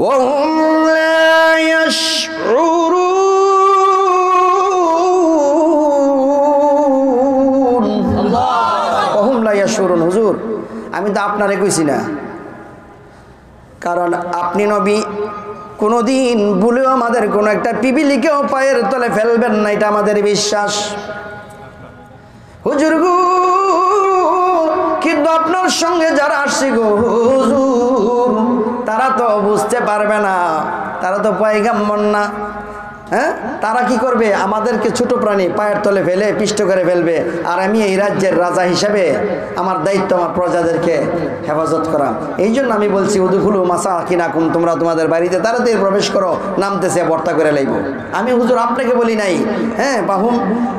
ওহুম লা ইয়াশউরুন। ওহুম লা ইয়াশউরুন। হুজুর, আমি তো আপনারে কইছি না, কারণ আপনি নবী, কোনোদিন ভুলেও আমাদের কোনো একটা পিপিলিকেও পায়ের তলে ফেলবেন না, এটা আমাদের বিশ্বাস। হুজুর গো, কিন্তু আপনার সঙ্গে যারা আসছে গো হুজুর, তারা তো বুঝতে পারবে না, তারা তো পয়গম্বর না। হ্যাঁ, তারা কি করবে? আমাদেরকে ছোট প্রাণী পায়ের তলে ফেলে পিষ্ট করে ফেলবে। আর আমি এই রাজ্যের রাজা হিসাবে আমার দায়িত্ব আমার প্রজাদেরকে হেফাজত করা। এই জন্য আমি বলছি উদুখুলু মাসাকিনাকুম, তোমরা তোমাদের বাড়িতে তাড়াতাড়ি প্রবেশ করো, নামতেছে বর্তা করে লাইব। আমি হুজুর আপনাকে বলি নাই। হ্যাঁ, বাহুম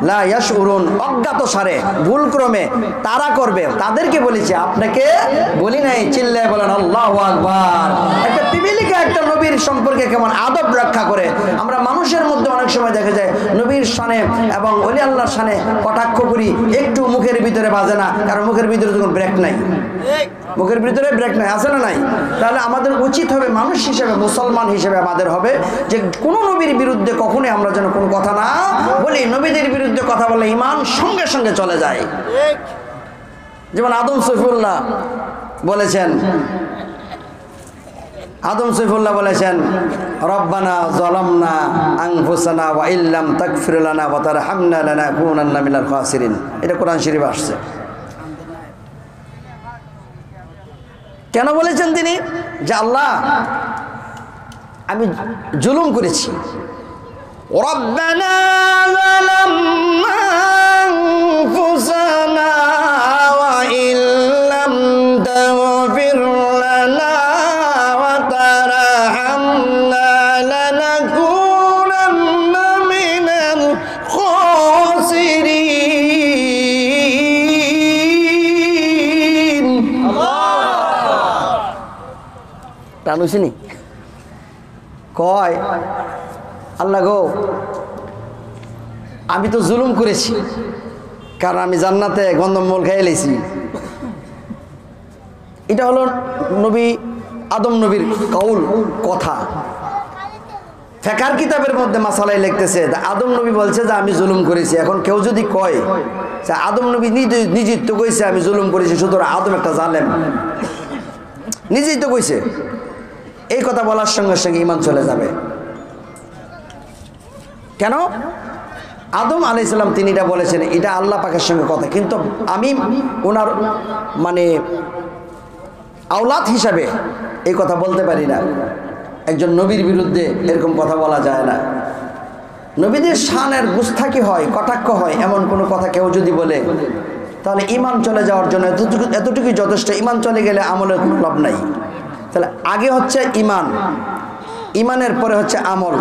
লা ইয়াশউরুন, অজ্ঞাত সারে ভুল ক্রমে তারা করবে, তাদেরকে বলেছি, আপনাকে বলি নাই। চিল্লায় বলেন আল্লাহু আকবার। একটা পিপিলিকা একটা নবীর সম্পর্কে কেমন আদব রক্ষা করে। আমরা মানুষের মধ্যে অনেক সময় দেখা যায় নবীর শানে এবং ওলি আল্লাহর শানে কটাক্ষ করি, একটু মুখের ভিতরে বাজে না, কারণ মুখের ভিতরে যখন ব্রেক নাই, মুখের ভিতরে ব্রেক নাই, আছে না নাই? তাহলে আমাদের উচিত হবে মানুষ হিসেবে, মুসলমান হিসেবে আমাদের হবে যে কোন নবীর বিরুদ্ধে কখনোই আমরা যেন কোনো কথা না বলি। নবীদের বিরুদ্ধে কথা বলে ঈমান সঙ্গে সঙ্গে চলে যায়। যেমন আদম সৈফুল্লাহ বলেছেন, রব্বানা যালামনা আনফুসানা ওয়া ইল্লাম তাগফির লানা ওয়া তারহামনা লানাকুনান্না মিনাল খাসিরিন। এটা কোরআন শরীফে আসছে। কেন বলেছেন তিনি? যে আল্লাহ, আমি জুলুম করেছি। রব্বানা যালামনা আনফুসানা ওয়া ইল্লাম তাগফির লানা ওয়া তারহামনা লানাকুনান্না মিনাল খাসিরিন। টানুছিনি কয়, আল্লাহ গো, আমি তো জুলুম করেছি, কারণ আমি জান্নাতে গন্ধমূল খেয়ে লেছি। এটা হলো নবী আদম নবীর কৌল কথা। ফিকহের কিতাবের মধ্যে মাসালাই লিখতেছে, আদম নবী বলছে যে আমি জুলুম করেছি। এখন কেউ যদি কয় যে আদম নবী নিজেই তো কইছে আমি জুলুম করেছি, সুতরাং আদম একটা জালেম, নিজেই তো কইছে, এই কথা বলার সঙ্গে সঙ্গে ঈমান চলে যাবে। কেন? আদম আলাইহিস সালাম তিনি এটা বলেছেন, এটা আল্লাহ পাকের সঙ্গে কথা, কিন্তু আমি ওনার মানে আওলাদ হিসাবে এই কথা বলতে পারি না। একজন নবীর বিরুদ্ধে এরকম কথা বলা যায় না। নবীদের শানের গুস্তাখি হয়, কটাক্ষ হয়, এমন কোনো কথা কেউ যদি বলে, তাহলে ঈমান চলে যাওয়ার জন্য এতটুকুই যথেষ্ট। ঈমান চলে গেলে আমলের কোনো লাভ নাই। তাহলে আগে হচ্ছে ঈমান, ঈমানের পরে হচ্ছে আমল,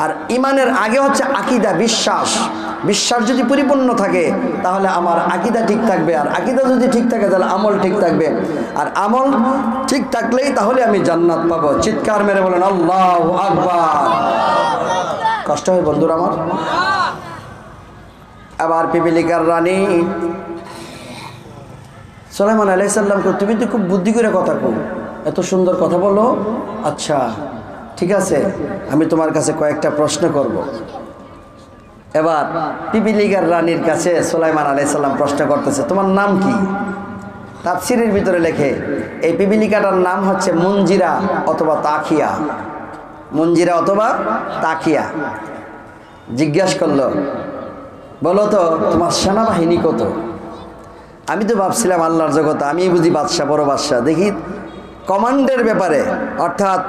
আর ঈমানের আগে হচ্ছে আকীদা, বিশ্বাস। বিশ্বাস যদি পরিপূর্ণ থাকে তাহলে আমার আকীদা ঠিক থাকবে, আর আকীদা যদি ঠিক থাকে তাহলে আমল ঠিক থাকবে, আর আমল ঠিক থাকলেই তাহলে আমি জান্নাত পাবো। চিৎকার মেরে বলেন আল্লাহু আকবার। কষ্ট হয় বন্ধুরা আমার। আবার পিপিলিকার রানী সুলাইমান আলাইহিস সালামকে, তুমি তো খুব বুদ্ধি করে কথা কও, এত সুন্দর কথা বলো, আচ্ছা ঠিক আছে, আমি তোমার কাছে কয়েকটা প্রশ্ন করব। এবার পিপিলিকার রানীর কাছে সুলাইমান আলাইহিস সালাম প্রশ্ন করতেছে, তোমার নাম কি? তাফসীরের ভিতরে লেখে এই পিপিলিকাটার নাম হচ্ছে মুনজিরা অথবা তাকিয়া। মুনজিরা অথবা তাকিয়া। জিজ্ঞাসা করলো, বলো তো তোমার সেনাবাহিনী কত? আমি তো ভাবছিলাম আল্লাহর জগতে আমি বুঝি বাদশাহ, বড় বাদশাহ। দেখি কমান্ডের ব্যাপারে, অর্থাৎ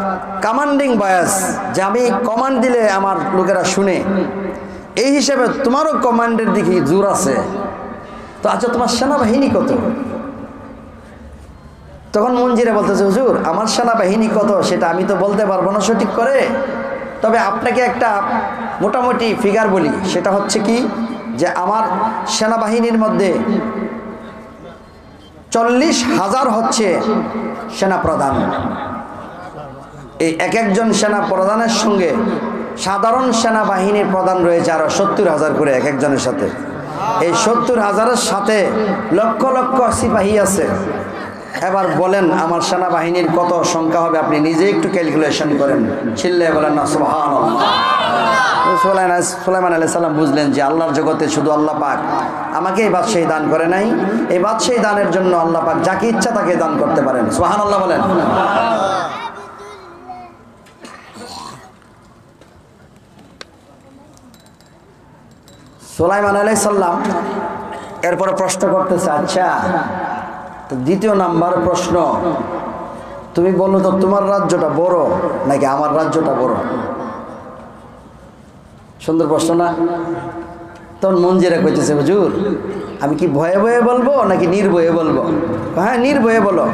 কমান্ডিং বয়স, যে আমি কমান্ড দিলে আমার লোকেরা শুনে, এই হিসেবে তোমারও কমান্ডের দিকে জোর আছে। তো আচ্ছা, তোমার সেনাবাহিনী কত? তখন মঞ্জিরা বলতেছে, হুজুর আমার সেনাবাহিনী কত সেটা আমি তো বলতে পারবো না সঠিক করে, তবে আপনাকে একটা মোটামুটি ফিগার বলি। সেটা হচ্ছে কি, যে আমার সেনাবাহিনীর মধ্যে 40,000 হচ্ছে সেনাপ্রধান। এই এক একজন সেনা প্রধানের সঙ্গে সাধারণ সেনাবাহিনীর প্রধান রয়েছে আরো 70,000 করে এক একজনের সাথে। এই 70,000-এর সাথে লক্ষ লক্ষ সিপাহী আছে। এবার বলেন আমার সেনাবাহিনীর কত সংখ্যা হবে? আপনি নিজে একটু ক্যালকুলেশন করেন। চিল্লায় বলেন না সুবহানাল্লাহ। সুলাইমান আলাইহিস সালাম বুঝলেন যে আল্লাহর জগতে শুধু আল্লাহ পাক আমাকে এই বাদশাহী দান করে নাই, এই বাদশাহী দানের জন্য আল্লাহ পাক যাকে ইচ্ছা তাকে দান করতে পারেন। সুবহানাল্লাহ বলেন। সুলাইমান আলাইহিস সালাম এরপরে প্রশ্ন করতেছে, আচ্ছা দ্বিতীয় নাম্বার প্রশ্ন, তুমি বলো তো তোমার রাজ্যটা বড় নাকি আমার রাজ্যটা বড়? সুন্দর প্রশ্ন না? তখন মঞ্জিরা কইতেছে, হুজুর আমি কি ভয়ে ভয়ে বলবো নাকি নির্ভয়ে বলবো? হ্যাঁ নির্ভয়ে বলো।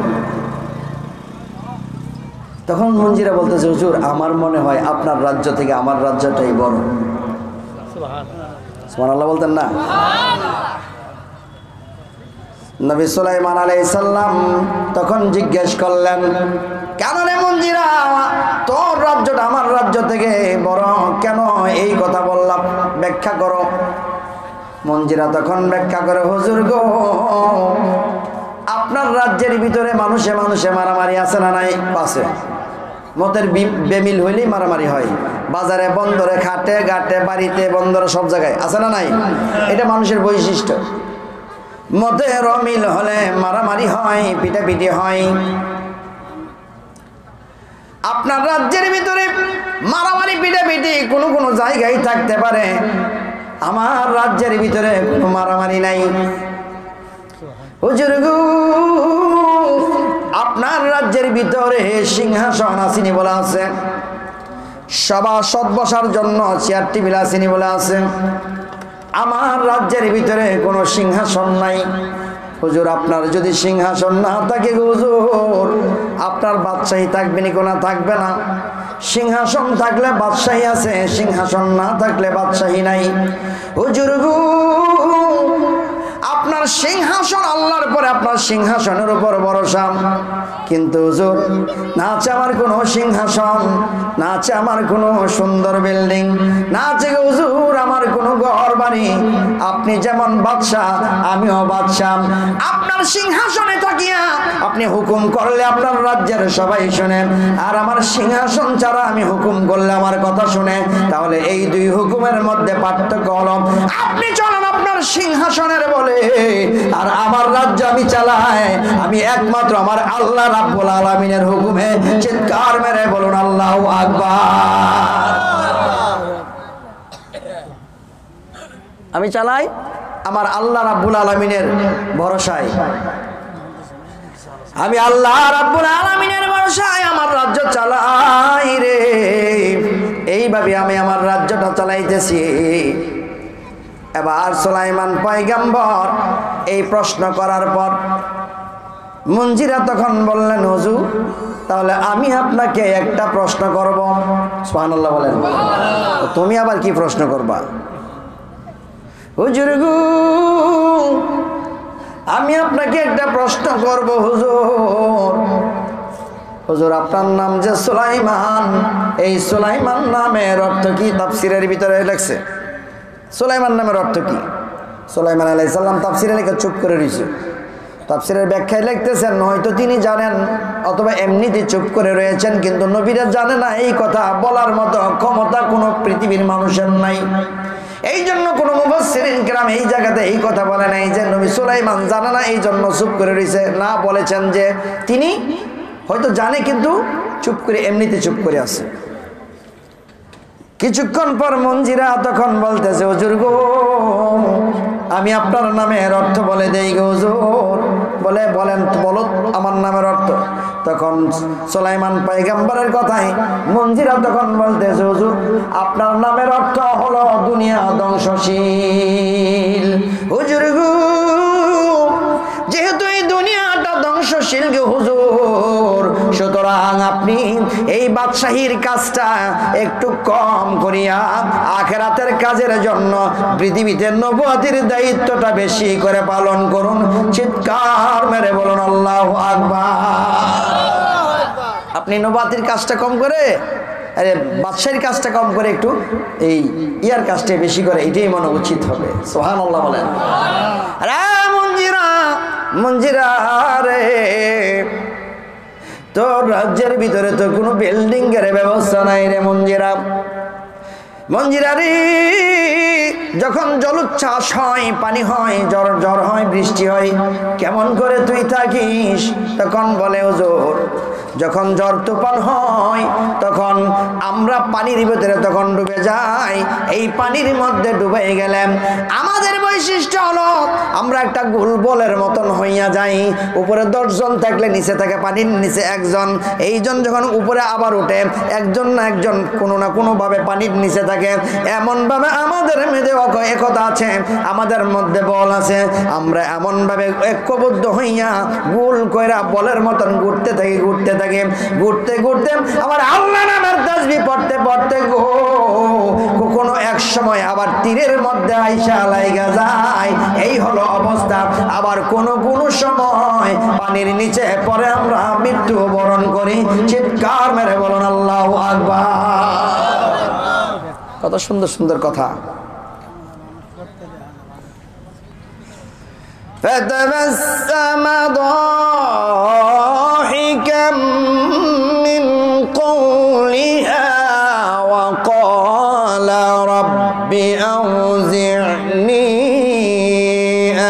তখন মঞ্জিরা বলতেছে, হুজুর আমার মনে হয় আপনার রাজ্য থেকে আমার রাজ্যটাই বড়। সুবহানাল্লাহ বলতেন না? নবী সুলাইমান আলাইহিস সালাম তখন জিজ্ঞেস করলেন, কেন রে মঞ্জিরা, তোর রাজ্যটা আমার রাজ্য থেকে বড়, কেন এই কথা বললাম, ব্যাখ্যা করো। মঞ্জিরা তখন ব্যাখ্যা করে, হুজুর গো, আপনার রাজ্যের ভিতরে মানুষে মানুষে মারামারি আছে না নাই? আছে। মতের বেমিল হইলেই মারামারি হয়, বাজারে, বন্দরে, খাটে ঘাটে, বাড়িতে, বন্দরে, সব জায়গায় আছে না নাই? এটা মানুষের বৈশিষ্ট্য। মতের অমিল হলে মারামারি হয়, পিটাপিটি হয়। আপনার রাজ্যের ভিতরে মারামারি পিটাপিটি কোনো কোনো জায়গায় থাকতে পারে, আমার রাজ্যের ভিতরে কোনো মারামারি নাই। হুজুর গো, আপনার রাজ্যের ভিতরে সিংহাসন আসিনি বলা আছে, সভাসদ বসার জন্য চেয়ার টেবিল আসিনি বলা আছে, আমার রাজ্যের ভিতরে কোনো সিংহাসন নাই। হুজুর, আপনার যদি সিংহাসন না থাকে হুজুর, আপনার বাদশাহী থাকবে নি? কোনা থাকবে না। সিংহাসন থাকলে বাদশাহী আছে, সিংহাসন না থাকলে বাদশাহী নাই। হুজুর গো, আপনার সিংহাসন আল্লাহর পরে আপনার সিংহাসনের উপর ভরসা, কিন্তু হুজুর না আছে আমার কোনো সিংহাসন, না আছে আমার কোনো সুন্দর বিল্ডিং, না আছে হুজুর আমার কোনো ঘর বাড়ি। আপনি যেমন বাদশাহ, আমিও বাদশাহ। আপনার সিংহাসনে থাকিয়া আপনি হুকুম করলে আপনার রাজ্যের সবাই শুনে, আর আমার সিংহাসন ছাড়া আমি হুকুম করলে আমার কথা শুনে। তাহলে এই দুই হুকুমের মধ্যে পার্থক্য হলো, আপনি চলেন আপনার সিংহাসনের বলে, আর আমার রাজ্য আমি চালাই, আমি একমাত্র আমার আল্লাহ রাব্বুল আলামিনের হুকুমে। চিৎকার মেরে বলুন আল্লাহু আকবার। আমি চালাই আমার আল্লাহ রাব্বুল আলামিনের ভরসায়, আমি আল্লাহ রাব্বুল আলামিনের ভরসায় আমার রাজ্য চালাই রে। এইভাবে আমি আমার রাজ্যটা চালাইতেছি। এবার সুলাইমান পয়গম্বর এই প্রশ্ন করার পর মঞ্জিরা তখন বললেন, হুজুর তাহলে আমি আপনাকে একটা প্রশ্ন করব। সুবহানাল্লাহ বলেন। তুমি আবার কি প্রশ্ন করবা? হুজুর গো, আমি আপনাকে একটা প্রশ্ন করব হুজুর। হুজুর, আপনার নাম যে সুলাইমান, এই সুলাইমান নামের অর্থ কি? তাফসিরের ভিতরে লেখছে সুলাইমান নামের অর্থ কি। সুলাইমান আলাইহিস সালাম তাফসিরে লেখা চুপ করে রয়েছে। তাফসিরের ব্যাখ্যায় লিখতেছেন, হয়তো তিনি জানেন অথবা এমনিতে চুপ করে রয়েছেন, কিন্তু নবীরা জানে না, এই কথা বলার মতো ক্ষমতা কোনো পৃথিবীর মানুষের নাই। এই জন্য কোনো মুফাসসিরিন কেরাম এই জায়গাতে এই কথা বলে নাই যে নবী সুলাইমান জানে না এই জন্য চুপ করে রয়েছে। না, বলেছেন যে তিনি হয়তো জানে কিন্তু চুপ করে, এমনিতে চুপ করে আছে। কিছুক্ষণ পর মঞ্জিরা তখন বলতেছে, হুজুর গো, আমি আপনার নামের অর্থ বলে দেই গো হুজুর। বলে, বলেন, বলো আমার নামের অর্থ। তখন সুলাইমান পয়গম্বরের কথাই মঞ্জিরা তখন বলতেছে, হুজুর আপনার নামের অর্থ হলো দুনিয়া ধ্বংসশীল। হুজুর গো, যেহেতু এই দুনিয়াটা ধ্বংসশীল গো হুজুর, সুতরাং আপনি এই বাদশাহীর কাজটা একটু কম করিয়া আখিরাতের কাজের জন্য পৃথিবীতে নবুয়তের দায়িত্বটা বেশি করে পালন করুন। চিৎকার মেরে বলুন আল্লাহু আকবার। আপনি নবুয়তের কাজটা কম করে, আরে বাদশাহীর কাজটা কম করে একটু এই ইয়ার কাজটা বেশি করে, এটাই মনে উচিত হবে। সুবহানাল্লাহ বলেন। আরে মঞ্জিরা, মঞ্জিরা রে, তোর রাজ্যের ভিতরে তো কোনো বিল্ডিং এর ব্যবস্থা নাই রে মঞ্জিরা। মঞ্জিরা রে, যখন জলোচ্ছ্বাস হয়, পানি হয়, ঝড় হয়, বৃষ্টি হয়, কেমন করে তুই থাকিস? তখন বলে, হুজুর যখন ঝড় তুফান হয় তখন আমরা পানির ভিতরে তখন ডুবে যাই। এই পানির মধ্যে ডুবে গেলাম আমাদের বৈশিষ্ট্য হলো আমরা একটা গোল বলের মতন হইয়া যাই। উপরে 10 জন থাকলে নিচে থাকে পানির নিচে একজন, এইজন যখন উপরে আবার উঠে একজন না একজন কোনো না কোনো ভাবে পানির নিচে থাকে। এমন ভাবে আমাদের মধ্যে একতা আছে, আমাদের মধ্যে বল আছে, আমরা এমন ভাবে ঐক্যবদ্ধ হইয়া গোল কইরা বলের মতন ঘুরতে থাকি, ঘুরতে থাকি, ঘুরতে ঘুরতে আমার আল্লাহ নামের তাসবিহ পড়তে পড়তে গো কখনো 100 সময় আবার তীরের মধ্যে আইসা লাইগা যায়, এই হলো অবস্থা। আবার কোন কোন সময় পানির নিচে পরে আমরা মৃত্যু বরণ করি। চিৎকার মেরে বলুন আল্লাহু আকবার। কত সুন্দর সুন্দর কথা। فتبسم ضاحكا من قولها وقال رب أوزعني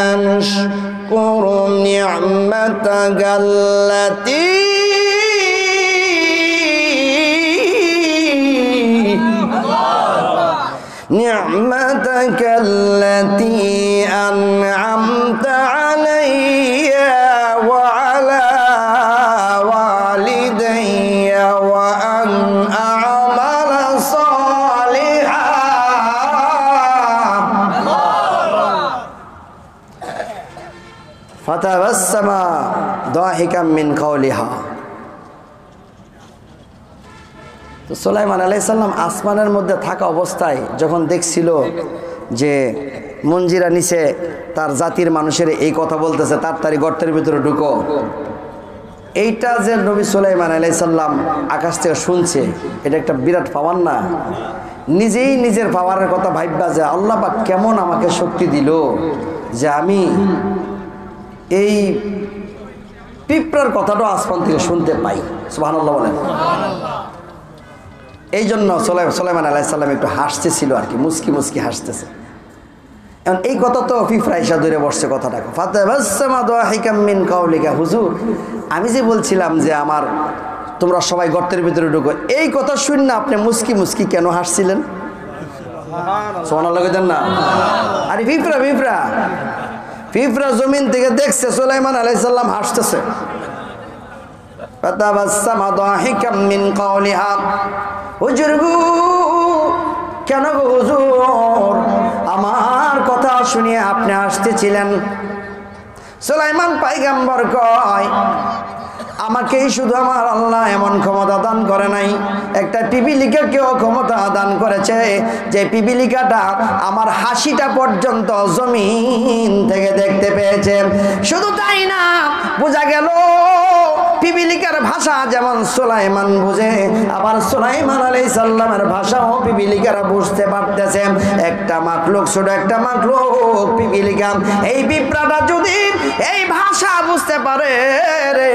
أن أشكر نعمتك التي أنعمت علي وعلى والدي وأن أعمل صالحا فتبسم ضاحكا من قولها। তো সুলাইমান আলাইহিস সালাম আসমানের মধ্যে থাকা অবস্থায় যখন দেখছিল যে মঞ্জিরা নিচে তার জাতির মানুষের এই কথা বলতেছে, তাড়াতাড়ি গর্তের ভিতরে ঢুকো, এইটা যে নবী সুলাইমান আলাইহিস সালাম আকাশ থেকে শুনছে, এটা একটা বিরাট পাওয়ার না? নিজেই নিজের পাওয়ারের কথা ভাববা যে আল্লাহ পাক কেমন আমাকে শক্তি দিল যে আমি এই পিঁপড়ার কথাটা আসমান থেকে শুনতে পাই। সুবহানাল্লাহ বলেন। এই জন্য সুলাইমান আলাইহিস সালাম একটু হাসতেছিল আর কি, মুস্কি মুস্কি হাসতেছে। এখন এই কথা তো পিঁপড়া এসে ধরে বসছে কথাটা। ফাতাবাসসামা দাহিকাম মিন কাউলিকা, হুজুর আমি যে বলছিলাম যে আমার তোমরা সবাই গর্তের ভিতরে ঢুকো, এই কথা শুন না আপনি মুস্কি মুস্কি কেন হাসছিলেন? সুবহানাল্লাহ কইতেন না? আরে পিঁপড়া পিঁপড়া পিঁপড়া জমিন থেকে দেখছে সুলাইমান আলাইহিস সালাম হাসতেছে। ফাতাবাসসামা দাহিকাম মিন কাউলিহা, হুজুর গো কেন গো হুজুর আমার কথা শুনিয়ে আপনি আসতেছিলেন? সুলাইমান পয়গম্বর কয় আমাকেই শুধু আমার আল্লাহ এমন ক্ষমতা দান করে নাই, একটা পিপিলিকাকেও ক্ষমতা দান করেছে যে পিপিলিকাটা আমার হাসিটা পর্যন্ত জমিন থেকে দেখতে পেয়েছে। শুধু তাই না, বোঝা গেল পিপিলিকার ভাষা যেমন সুলাইমান বুঝে, আবার সুলাইমান আলাইহিস সালামের ভাষাও পিপিলিকারা বুঝতে পারতেছে। একটা মাখলুক, ছোট একটা মাখলুক পিপিলিকা, এই পিঁপড়াটা যদি এই ভাষা বুঝতে পারে রে,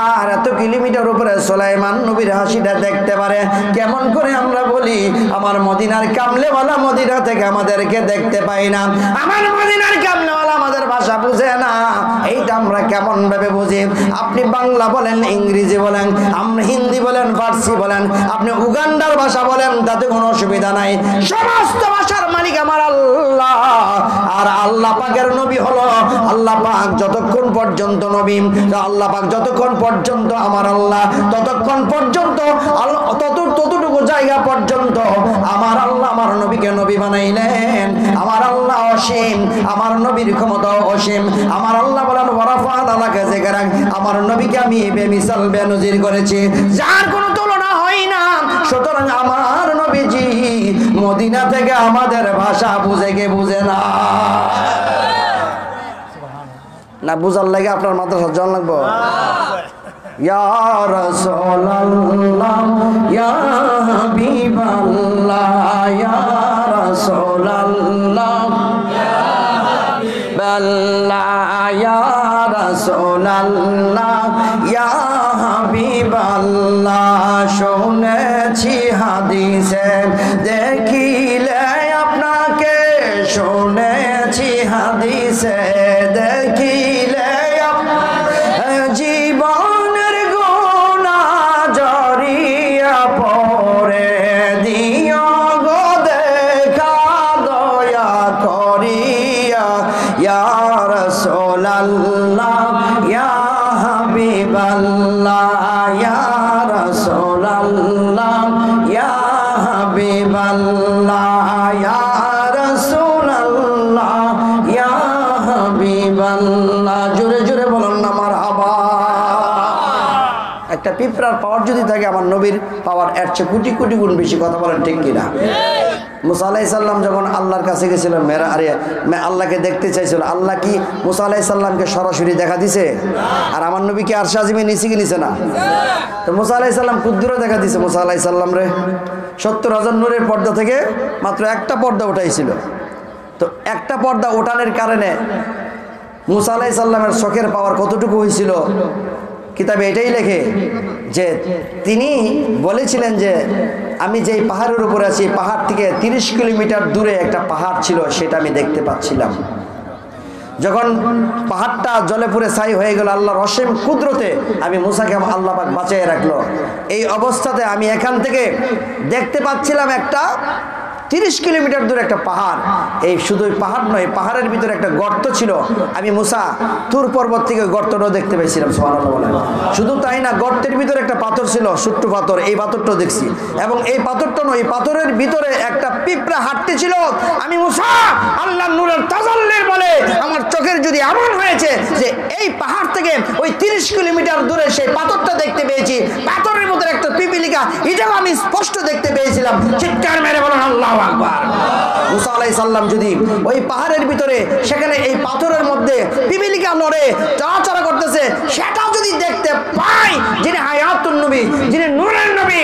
আর এত কিলোমিটার উপরে সুলাইমান নবীর হাসিটা দেখতে পারে, কেমন করে আমরা বলি আমার মদিনার কামলেওয়ালা মদিনা থেকে আমাদেরকে দেখতে পাই না, আমার মদিনার কামলেওয়ালা আমাদের ভাষা বুঝে না, এইটা আমরা কেমন ভাবে বুঝি? আপনি বাংলা বলেন, ইংরেজি বলেন, আপনি হিন্দি বলেন, ফার্সি বলেন, আপনি উগান্ডার ভাষা বলেন, তাতে কোনো অসুবিধা নাই। সমস্ত ভাষার মালিক আমার আল্লাহ। আর আল্লাহ পাকের নবী হলো আল্লাহ পাক যতক্ষণ পর্যন্ত নবী, আল্লাহ পাক যতক্ষণ পর্যন্ত আমার আল্লাহ, ততক্ষণ পর্যন্ত ততটুকু জায়গা পর্যন্ত আমার আল্লাহ আমার নবীকে নবী বানাইলেন। আমার আল্লাহ অসীম, আমার নবীর ক্ষমতা অসীম। আমার আল্লাহ বলেন ওয়ারাফা'না লাকা যিকরাক, আমার নবীকে আমি বেমিসাল বেনজির করেছি, যার কোনো তুলনা হয় না। সুতরাং আমার নবীজি মদিনা থেকে আমাদের ভাষা বুঝে কে বুঝে না? না বুঝার লাগে আপনার মাদ্রাসা জন লাগবো। ইয়া রাসূলুল্লাহ ইয়া হাবিবাল্লাহ ইয়া রাসূলুল্লাহ ইয়া হাবিবাল্লাহ ইয়া রাসূলুল্লাহ ইয়া হাবিবাল্লাহ, শুনেছি হাদিসে দেখিলে আপনাকে, শুনেছি হাদিসে দেখিলে জীবনের গুনাহ জড়িয়া পড়ে, দিও গো দেখা দয়া করিয়া ইয়া রাসূলুল্লাহ ইয়া হাবিবাল্লাহ ইয়া রাসূলুল্লাহ ইয়া হাবিবাল্লাহ ইয়া রাসূলুল্লাহ ইয়া হাবিবাল্লাহ। জোরে জোরে বলুন না মারহাবা। একটা পিঁপড়ার পাওয়ার যদি থাকে আমার নবীর পাওয়ার এর চেয়ে কোটি কোটি গুণ বেশি। কথা বলেন ঠিক কিনা? মুসা আলাইহিস সালাম যখন আল্লাহর কাছে গেছিল আল্লাহকে দেখতে চাইছিল, আল্লাহ কি মুসা আলাইহিস সালামকে সরাসরি দেখা দিছে? আর আমার নবীকে আরশ আজিমে নিচে কি নিছে না? তো মুসা আলাইহিস সালাম কুদ্দুরে দেখা দিছে মুসা আলাইহিস সালাম রে। 70,000 নূরের পর্দা থেকে মাত্র একটা পর্দা উঠাইছিল। তো একটা পর্দা ওঠানোর কারণে মুসা আলাইহিস সালামের চোখের পাওয়ার কতটুকু হয়েছিল, কিতাবে এটাই লেখে যে তিনি বলেছিলেন যে আমি যেই পাহাড়ের উপরে আছি, পাহাড় থেকে 30 কিলোমিটার দূরে একটা পাহাড় ছিল, সেটা আমি দেখতে পাচ্ছিলাম। যখন পাহাড়টা জলে পুরে ছাই হয়ে গেল, আল্লাহর অসীম কুদরতে আমি মুসাকে আল্লাহ পাক বাঁচিয়ে রাখলো। এই অবস্থাতে আমি এখান থেকে দেখতে পাচ্ছিলাম একটা 30 কিলোমিটার দূরে একটা পাহাড়। এই শুধু পাহাড় নয়, পাহাড়ের ভিতরে একটা গর্ত ছিল। আমি মুসা তুর পর্বত থেকে গর্তটাও দেখতে পেয়েছিলাম, সুবহানাল্লাহ বলেন। শুধু তাই না, গর্তের ভিতরে একটা পাথর ছিল, ছোট্ট পাথর, এই পাথরটাও দেখছি। এবং এই পাথরটা নয়, এই পাথরের ভিতরে একটা পিঁপড়া হাঁটতেছিল। আমি মুসা আল্লাহর নূরের তাজাল্লির বলে আমার চোখের যদি এমন হয়েছে যে এই পাহাড় থেকে ওই 30 কিলোমিটার দূরে সেই পাথরটা দেখতে পেয়েছি, পাথরের ভিতরে একটা পিপীলিকা, এটাও আমি স্পষ্ট দেখতে পেয়েছিলাম। চিৎকার মেরে বলেন আল্লাহু আকবার। মুসা আলাইহিস সালাম যদি ওই পাহাড়ের ভিতরে, সেখানে এই পাথরের মধ্যে পিপীলিকা নড়ে চলাচল করতেছে, সেটাও যদি দেখতে পাই, যিনি হায়াতুন নবী, যিনি নূরের নবী,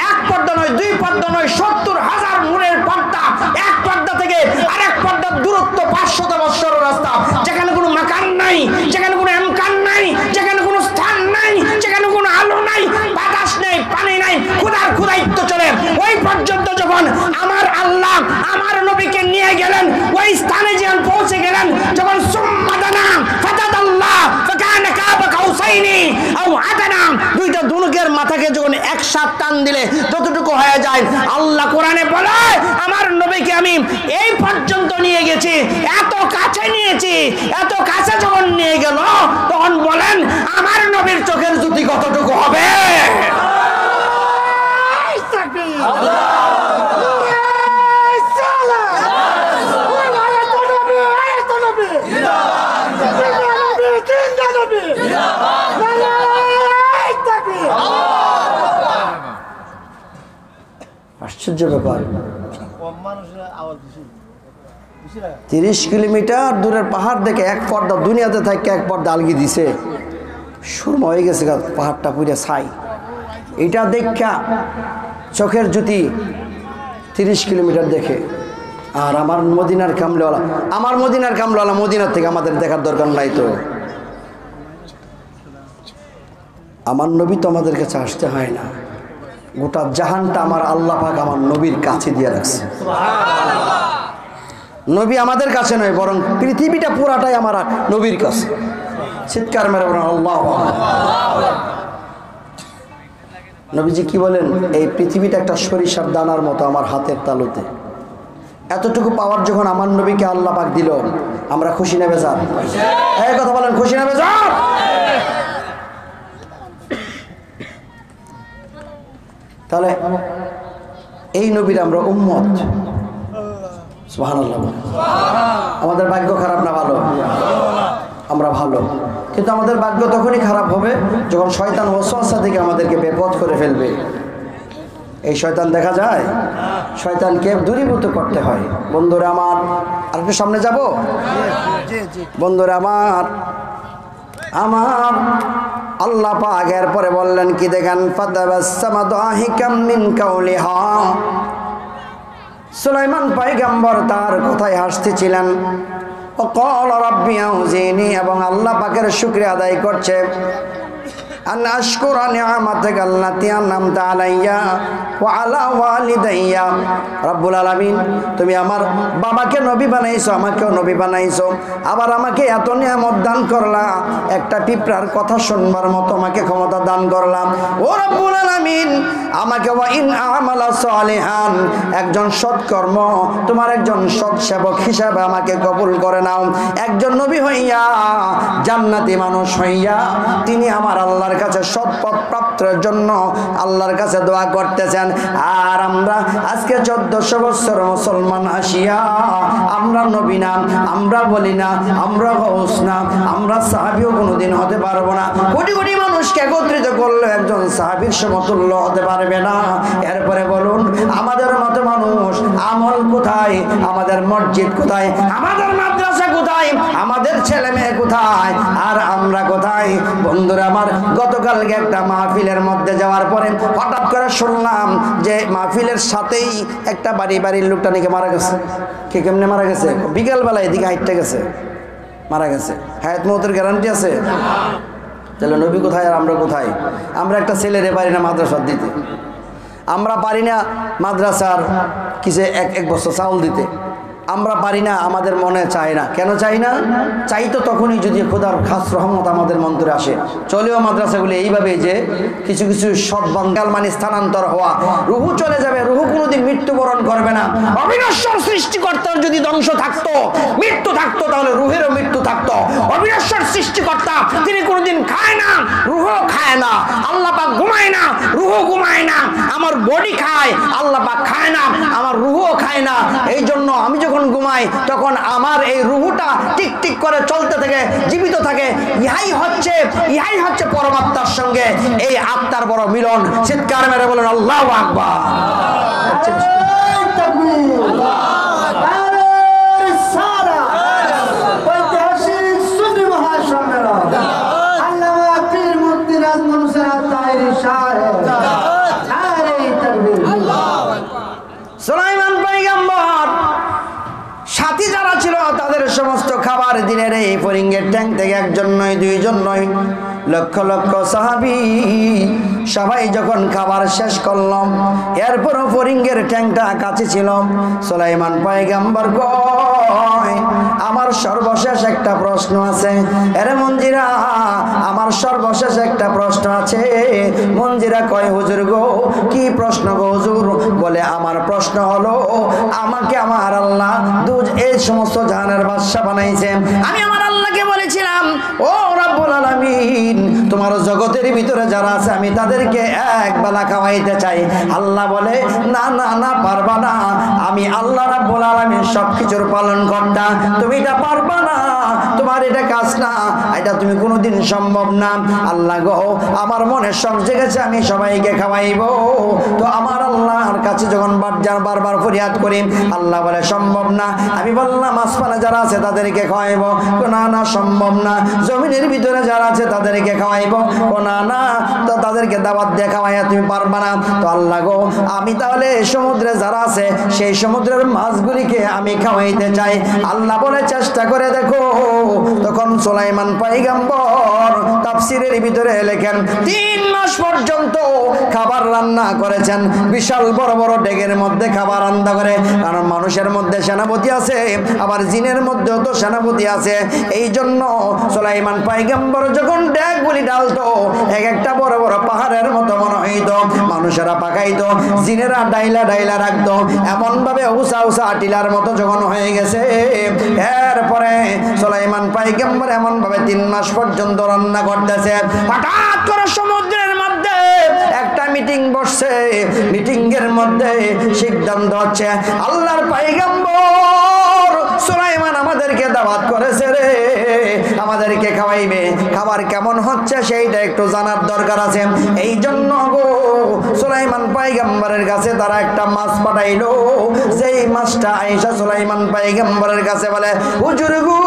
এক পর্দা নয়, দুই পর্দা নয়, 70,000 নূরের পর্দা, এক পর্দা থেকে আরেক পর্দার দূরত্ব 500 বছরের রাস্তা, যেখানে কোনো মাকান নাই, যেখানে কোনো আমকান নাই, যেখানে কোনো স্থান নাই, যেখানে কোনো আলো নাই, বাতাস নেই, পানি নাই, খোদার খোদাইত্ব চলে। ওই পর্যন্ত যখন আমার আল্লাহ আমার নবীকে নিয়ে গেলেন, ওই স্থানে যখন পৌঁছে গেলেন, যখন সুম্মাদানা ফাতাদাল্লাহ ফাকানা কাবা কাউসাইনি আও আদানা, দুইটা ধনুকের মাথাকে যখন একসাথে টান দিলে যতটুকু হয়ে যায়, আল্লাহ কোরআনে বলে আমার নবীকে আমি এই পর্যন্ত নিয়ে গেছি, এত কাছে নিয়েছি। এত কাছে যখন নিয়ে গেল, তখন বলেন আমার নবীর চোখের জ্যোতি কতটুকু হবে? আশ্চর্য ব্যাপার, 30 কিলোমিটার দূরের পাহাড় দেখে এক পর্দা দুনিয়াতে থাকে এক পর্দা আলগি দিছে, সুরমা হয়ে গেছে পাহাড়টা পুরো ছাই। এটা দেখা চোখের জ্যোতি 30 কিলোমিটার দেখে। আর আমার মদিনার কামলেওয়ালা, আমার মদিনার কামলেওয়ালা মদিনার থেকে আমাদের দেখার দরকার নাই। তো আমার নবী তো আমাদের কাছে আসতে হয় না, গোটা জাহানটা আমার আল্লাহ পাক আমার নবীর কাছে দিয়ে রাখছে। নবী আমাদের কাছে নয়, বরং পৃথিবীটা পুরাটাই আমার নবীর কাছে। চিৎকার মেরে বলেন আল্লাহু আকবার। নবীজি কি বলেন, এই পৃথিবীটা একটা সরিষার দানার মতো আমার হাতের তালুতে। এতটুকু পাওয়ার যখন আমার নবীকে আল্লাহ পাক দিল, আমরা খুশি না বেজার? এই কথা বলেন, খুশি না বেজার? তাহলে এই নবীর আমরা উম্মত। সুবহানাল্লাহ। আমাদের ভাগ্য খারাপ না ভালো? আমরা ভালো, কিন্তু আমাদের ভাগ্য তখনই খারাপ হবে যখন শয়তান ওয়াসওয়াসা থেকে আমাদেরকে বেপথ করে ফেলবে। এই শয়তান দেখা যায়, শয়তানকে দূরীভূত করতে হয়। বন্ধুরা আমার, আর একটু সামনে যাব। বন্ধুরা আমার, আমার আল্লাহ পাক এরপরে বললেন কি দেখেন, ফাতাবাসসামা দাহিকাম মিন কাউলিহা। সুলাইমান পয়গম্বর তার কথায় হাসতেছিলেন। وقال ربي أوزعني, এবং আল্লাহ পাকের শুকরিয়া আদায় করছে, আন আশকুরা নিআমাতাকা আল্লাতী আনআমতা আলাইয়া ওয়া আলা ওয়ালিদাইয়া। রব্বুল আলামিন, তুমি আমার বাবাকে নবী বানাইছো, আমাকেও নবী বানাইছো, আবার আমাকে এত নিয়ামত দান করলা, একটা পিঁপড়ার কথা শুনবার মতো আমাকে ক্ষমতা দান করলাম। ও রব্বুল আলামিন, আমাকে ওয়া ইন আমালা সালিহান, একজন সৎকর্ম, তোমার একজন সৎ সেবক হিসাবে আমাকে কবুল করে নাও। একজন নবী হইয়া, জান্নাতি মানুষ হইয়া, তিনি আমার আল্লাহর কাছে সৎপথ প্রাপ্তের জন্য আল্লাহর কাছে দোয়া করতেছেন। আর আমরা আজকে 1400 বছর মুসলমান আসিয়া আমরা নবী না, আমরা বলি না, আমরা গৌস না, আমরা সাহাবীও কোনোদিন হতে পারবো না। কোটি কোটি মানুষকে একত্রিত করলে একজন সাহাবীর সমতুল্য হতে পারবে না। এরপরে বলুন, আমাদের মতো মানুষ আমল কোথায়, আমাদের মসজিদ কোথায়, আমাদের মাদ্রাসা কোথায়, আমাদের ছেলে মেয়ে কোথায়, আর আমরা কোথায়? বন্ধুরা আমার, গতকালকে একটা মাহফিলের মধ্যে যাওয়ার পরে হঠাৎ করে শুনলাম যে মাহফিলের সাথেই একটা বাড়ির লোকটা নাকি মারা গেছে। কে কেমনে মারা গেছে? বিকালবেলা এদিকে হাইটটা গেছে, মারা গেছে। হায়াত মৌতের গ্যারান্টি আছে? তাহলে নবী কোথায় আর আমরা কোথায়? আমরা একটা ছেলেরে পারি না মাদ্রাসা দিতে, আমরা পারি না মাদ্রাসার কিছু এক বছর চাউল দিতে, আমরা পারি না, আমাদের মনে চায় না। কেন চাই না? চাই তো তখনই যদি খোদার খাস রহমত আমাদের মন্ত্রে আসে। চলেও মাদ্রাসাগুলি এইভাবে যে কিছু কিছু সদ্বঙ্গাল মানে স্থানান্তর হওয়া, রুহু চলে যাবে, রুহু কোনোদিন মৃত্যুবরণ করবে না। অবিনশ্বর সৃষ্টিকর্তার যদি ধ্বংস থাকতো, মৃত্যু থাকতো, তাহলে রুহেরও মৃত্যু থাকতো। অবিনশ্বর সৃষ্টিকর্তা, তিনি কোনোদিন খায় না, রুহও খায় না। আল্লাহ পাক ঘুমায় না, রুহও ঘুমায় না। আমার বডি খায়, আল্লাহ পাক খায় না, আমার রুহও খায় না। এই জন্য আমি যখন ঘুমাই তখন আমার এই রুহুটা টিক টিক করে চলতে থাকে, জীবিত থাকে। ইহাই হচ্ছে পরমাত্মার সঙ্গে এই আত্মার বড় মিলন। চিৎকার মেরে বলেন আল্লাহু আকবার। সুলাইমান পয়গম্বর সাথী যারা ছিল তাদের সমস্ত খাবার দিলেন এই ফরিঙ্গের ট্যাঙ্ক থেকে। একজন নয়, দুইজন নয়, লক্ষ লক্ষ সাহাবী সবাই যখন খাবার শেষ করলাম, এরপরও ফরিঙ্গের ট্যাঙ্কটা কাছে ছিল। সুলাইমান পয়গম্বর কয়, আমার সর্বশেষ একটা প্রশ্ন আছে। আরে মঞ্জিরা, আমার সর্বশেষ একটা প্রশ্ন আছে। মঞ্জিরা কয়, হুজুর গো, কি প্রশ্ন গো হুজুর? বলে, আমার প্রশ্ন হলো, আমাকে আমার আল্লাহ এই সমস্ত জাহানের বাদশা বানাইছে। আমি আমার আল্লাহকে বলেছিলাম, ও রব্বুল আলামিন, তোমার জগতের ভিতরে যারা আছে আমি তাদেরকে এক বেলা খাওয়াইতে চাই। আল্লাহ বলে, না না না, পারবা না। আমি আল্লাহ রাব্বুল আলামিন সবকিছুর পালন কর্তা, তুমি এটা পারবা না, তোমার এটা কাজ না, এটা তুমি কোনোদিন সম্ভব না। আল্লাহ গো, আমার মনে শখ জেগেছে, আমি সবাইকে খাওয়াইবো। তো আমার আল্লাহর কাছে যখন বারবার ফরিয়াদ করি, আল্লাহ বলে সম্ভব না। আমি বললাম, আসমানে যারা আছে তাদেরকে খাওয়াইবো। না না, সম্ভব না। জমিনের ভিতরে যারা আছে তাদেরকে খাওয়াইবো। না না, তো তাদেরকে দাওয়াত দিয়ে খাওয়াইয়া তুমি পারবা না। তো আল্লাহ গো, আমি তাহলে সমুদ্রে যারা আছে সেই সমুদ্রের মাছগুলিকে আমি খাওয়াইতে চাই। আল্লাহ বলে, চেষ্টা করে দেখো। তখন সুলাইমান পয়গম্বর তাফসীরের ভিতরে লেখেন 3 মাস পর্যন্ত খাবার রান্না করেছেন। বিশাল বড় বড় ডেগের মধ্যে খাবার রান্না করে, কারণ মানুষের মধ্যে সেনাপতি আছে, আবার জিনের মধ্যেও তো সেনাপতি আছে। এই জন্য সুলাইমান পয়গম্বর যখন ডেগগুলি ডালতো, এক একটা বড় বড় পাহাড়ের মতো মনে হইতো। মানুষেরা পাকাইতো, জিনেরা ডাইলা ডাইলা রাখতো, এমন ভাবে উষা উষা টিলার মতো যখন হয়ে গেছে। এরপরে সুলাইমান পয়গম্বর এমন ভাবে 3 মাস পর্যন্ত রান্না করতেছে। হঠাৎ করে সমুদ্রের মধ্যে একটা মিটিং বসছে। মিটিং এর মধ্যে সিদ্ধান্ত হচ্ছে, আল্লাহর পয়গম্বর সুলাইমান আমাদেরকে দাওয়াত করেছে রে, আমাদেরকে খাওয়াইবে। খাবার কেমন হচ্ছে সেইটা একটু জানার দরকার আছে। এই জন্য গো, সুলাইমান পয়গম্বরের কাছে তারা একটা মাছ পাঠাইলো। যেই মাছটা আয়েশা সুলাইমান পয়গম্বরের কাছে বলে, হুজুর গো,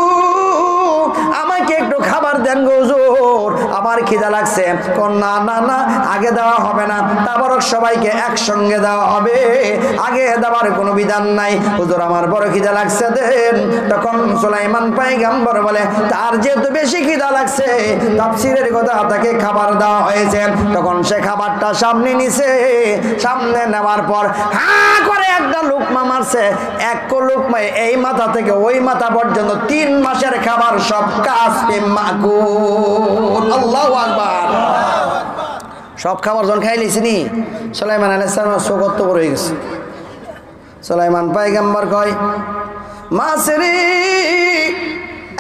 আমাকে একটু খাবার দেন গো হুজুর, আমার খিদা লাগছে। না না না, আগে দেওয়া হবে না, তারপর সবাইকে একসঙ্গে দেওয়া হবে, আগে দেওয়ার কোনো বিধান নাই। হুজুর, আমার বড় খিদা লাগছে, দেন। তখন সুলাইমান পয়গম্বর বলে, তার যেহেতু বেশি খিদা লাগছে, তাফসীরের কথা, তাকে খাবার দেওয়া হয়েছে। তখন সে খাবারটা সামনে নিছে। সামনে নেওয়ার পর হ্যাঁ করে একটা লুকমা মারছে। এক লুকমা এই মাথা থেকে ওই মাথা পর্যন্ত 3 মাসের খাবার সব কাজ মাকুল। আল্লাহু আকবার। সব খাবার যখন খাই লিছিনি, সুলাইমান আলাইহিস সালাম সোগত বড় হয়ে গেছে। সুলাইমান পয়গম্বর কয়, মাছ রে,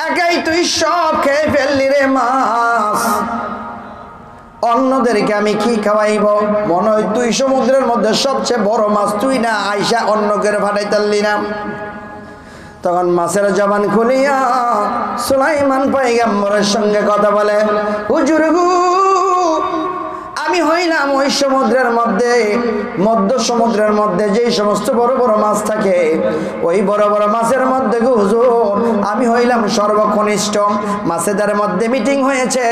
একাই তুই সব খেয়ে ফেললি রে মাছ, অন্যদেরকে আমি কি খাওয়াইব? মনে হয় তুই সমুদ্রের মধ্যে সবচেয়ে বড় মাছ, তুই না আইসা অন্যকে ফাটাইতারলি না। তখন মাছের জবান খুলিয়া সুলাইমান পয়গম্বরের সঙ্গে কথা বলে, হুজুর গো, আমি আমি হইলাম ওই সমুদ্রের মধ্যে, মধ্য সমুদ্রের মধ্যে যেই সমস্ত বড় বড় মাছ থাকে, ওই বড় বড় মাছের মধ্যে গো হুজুর আমি হইলাম সর্বকনিষ্ঠ। মাছেদের মধ্যে মিটিং হয়েছে,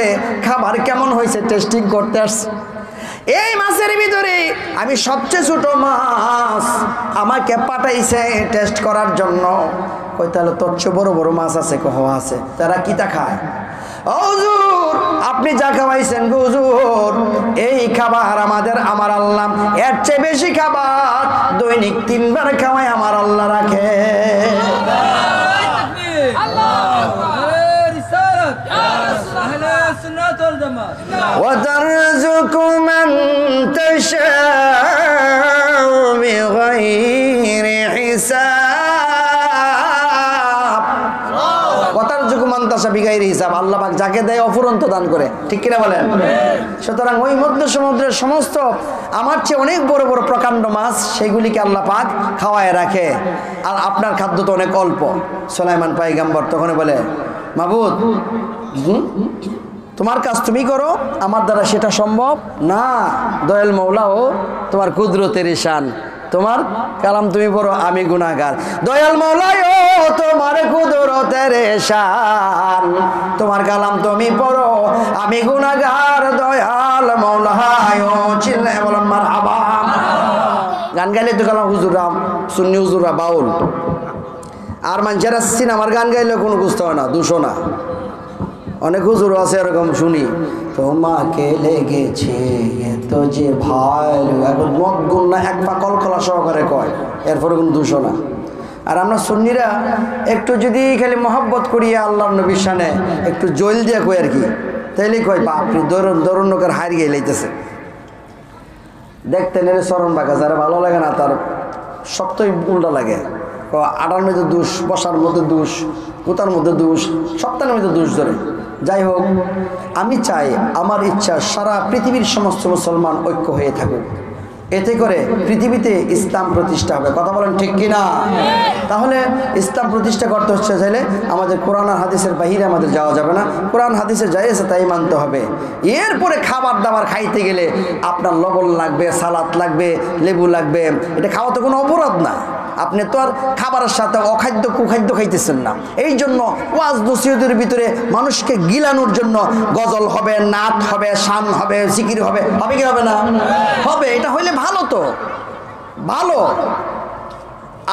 খাবার কেমন হয়েছে টেস্টিং করতে আসছে। এই মাছের ভিতরে আমি সবচেয়ে ছোট মাছ, আমাকে পাঠাইছে টেস্ট করার জন্য। কই তাহলে তোর চেয়ে বড় বড় মাছ আছে? কহ আছে। তারা কিতা খায়? ও হুজুর আপনি যা খাওয়াইছেন গো হুজুর, এই খাবার আমার আল্লাহ এর চেয়ে বেশি খাবার দৈনিক 3 বার খাওয়ায় আমার আল্লাহ রাখে। وترزق من تشاء بغير حساب। وترزق من تشاء بغير حساب। আল্লাহ পাক যাকে দেয় অফুরন্ত দান করে, ঠিক কিনা বলেন? সুতরাং ওই মধ্য সমুদ্রের সমস্ত আমার চেয়ে অনেক বড় বড় প্রকাণ্ড মাছ, সেগুলিকে আল্লাহ পাক খাওয়ায় রাখে। আর আপনার খাদ্য তো অনেক অল্প। সুলাইমান পয়গম্বর তখন বলে, মাবুদ তোমার কাজ তুমি করো, আমার দ্বারা সেটা সম্ভব না। দয়াল মৌলা ও তোমার কুদরতের শান, তোমার কালাম তুমি পড়ো, আমি গুনাহগার। দয়াল মৌলা ও তোমার কুদরতের শান, তোমার কালাম তুমি পড়ো, আমি গুনাহগার। দয়াল মৌলা ও চিল্লায় বলেন মারহাবা। গান গাইলে তো কালাম হুজুরা, সুন্নি হুজুরা বাউল। আর মানুষেরা সিনেমার গান গাইলে কোনো বুঝতে হয় না, দুশো না। অনেক হুজুর আছে এরকম শুনি, তোমাকে লেগেছে তো যে ভালো, এখন মদ গুণ না এক পা কলকলা সহকারে কয়, এরপরে কোনো দূষণ না। আর আমরা সুন্নিরা একটু যদি খালি মহব্বত করিয়া আল্লাহর নবীর শানে একটু জল দিয়া কই আর কি, তাইলে কয় বাপরে দরুন্নকার হার গিয়ে লাইতেছে। দেখতে নেলে চরণ বাঁকা, যারা ভালো লাগে না তার সত্যই উল্টা লাগে। আটার মধ্যে দোষ, বসার মধ্যে দোষ, কোথার মধ্যে দোষ, সপ্তাহের মধ্যে দোষ ধরে। যাই হোক, আমি চাই আমার ইচ্ছা সারা পৃথিবীর সমস্ত মুসলমান ঐক্য হয়ে থাকুক, এতে করে পৃথিবীতে ইসলাম প্রতিষ্ঠা হবে। কথা বলেন ঠিক কিনা? তাহলে ইসলাম প্রতিষ্ঠা করতে হচ্ছে চাইলে আমাদের কোরআন আর হাদিসের বাহিরে আমাদের যাওয়া যাবে না। কোরআন হাদিসে যাই আছে তাই মানতে হবে। এরপরে খাবার দাবার খাইতে গেলে আপনার লবণ লাগবে, সালাদ লাগবে, লেবু লাগবে, এটা খাওয়া তো কোনো অপরাধ না। আপনি তো আর খাবারের সাথে অখাদ্য কুখাদ্য খাইতেছেন না। এই জন্য ওয়াজ নসিহতের ভিতরে মানুষকে গিলানোর জন্য গজল হবে, নাত হবে, শান হবে, জিকির হবে, হবে কি হবে না? হবে। এটা হইলে ভালো, তো ভালো।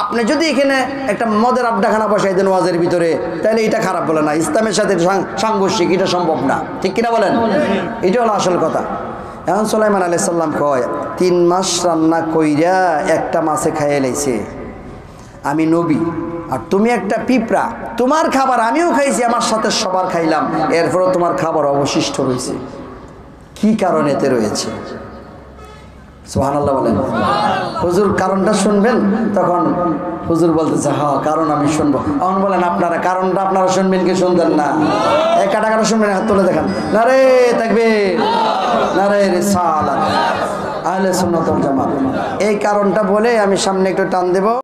আপনি যদি এখানে একটা মদের আড্ডাখানা বসাই দেন ওয়াজের ভিতরে, তাহলে এটা খারাপ বলে না, ইসলামের সাথে সাংঘর্ষিক, এটা সম্ভব না, ঠিক কিনা বলেন? এটা হলো আসল কথা। এখন সুলাইমান আলাইহিস সালাম কয় 3 মাস রান্না কইরা একটা মাছে খাইয়ে লাইছে। আমি নবী আর তুমি একটা পিঁপড়া, তোমার খাবার আমিও খাইছি, আমার সাথে সবার খাইলাম, এরপরও তোমার খাবার অবশিষ্ট রয়েছে। কি কারণ এতে রয়েছে? সুবহানাল্লাহ বলেন। হুজুর কারণটা শুনবেন? তখন হুজুর বলতেছে হ্যাঁ কারণ আমি শুনবো। এখন বলেন আপনারা কারণটা আপনারা শুনবেন কি শুনবেন না? কাটা কাটা শুনবেন, হাত তুলে দেখান। নারে তাকবীর, নারে রিসালাত, আহলে সুন্নাত ওয়াল জামাত। এই কারণটা বলে আমি সামনে একটু টান দেব।